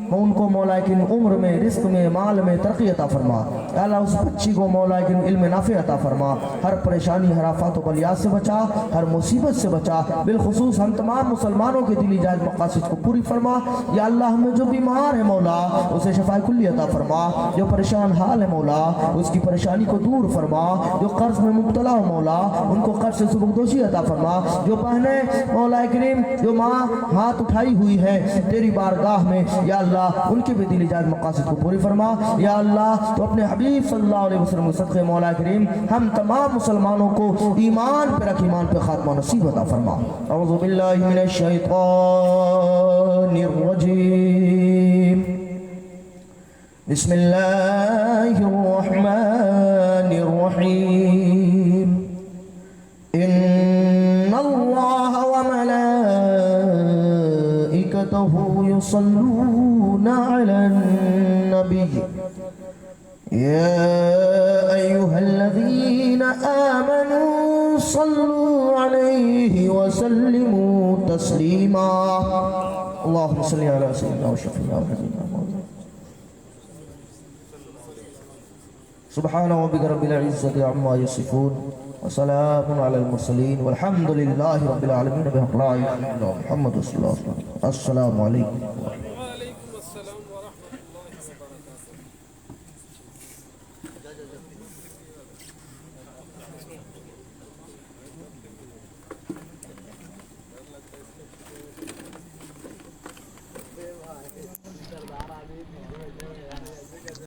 उनको मौला की उम्र में, रिस्क में, माल में तरक्की अता फरमा। या अल्लाह उस बच्ची को मौला की इल्म नाफे अता फरमा। हर परेशानी, हर आफत व बलियात से बचा, हर मुसीबत से बचा। बिलखुसूस हम तमाम मुसलमानों के दिली जायज़ मकासद को पूरी फरमा। या अल्लाह हमें जो बीमार है मौला उसे शफाए कुल्ली अता फरमा। जो परेशान हाल है मौला उसकी परेशानी को दूर फरमा। जो कर्ज में मुब्तला हो मौला उनको कर्ज से सुबकदोशी अता फरमा। जो बहनें मौला करीम जो माँ हाथ उठाई हुई है तेरी बारगाह में, या अल्लाह उनके भी दिली जायज़ मकासद को पूरी फरमा। या अल्लाह तो अपने हबीब सल्लल्लाहु अलैहि वसल्लम के सदक़े मौला करीम हम तमाम मुसलमानों को ईमान पे रख, ईमान पे खात्मा नसीब अता फरमा। औज़ु बिल्लाहि मिनश शैतानिर रजीम। बिस्मिल्लाहिर रहमानिर रहीम। इन्नल्लाहा व मलाइकतहु युसल्लूना अलन नबी या अय्युहल्लज़ीना आमनू सल्लू अलैहि व सल्लिमू तस्लीमा। अल्लाहुम्मा सल्लि अला सय्यिदिना व शफीना मुहम्मदिन। सुब्हान रब्बिका रब्बिल इज़्ज़ति अम्मा यसिफून व सलामुन अलल मुरसलीन वल्हम्दुलिल्लाहि रब्बिल आलमीन। बिहक़्क़ि ला इलाहा इल्लल्लाह मुहम्मदुर रसूलुल्लाह। अस्सलामु अलैकुम।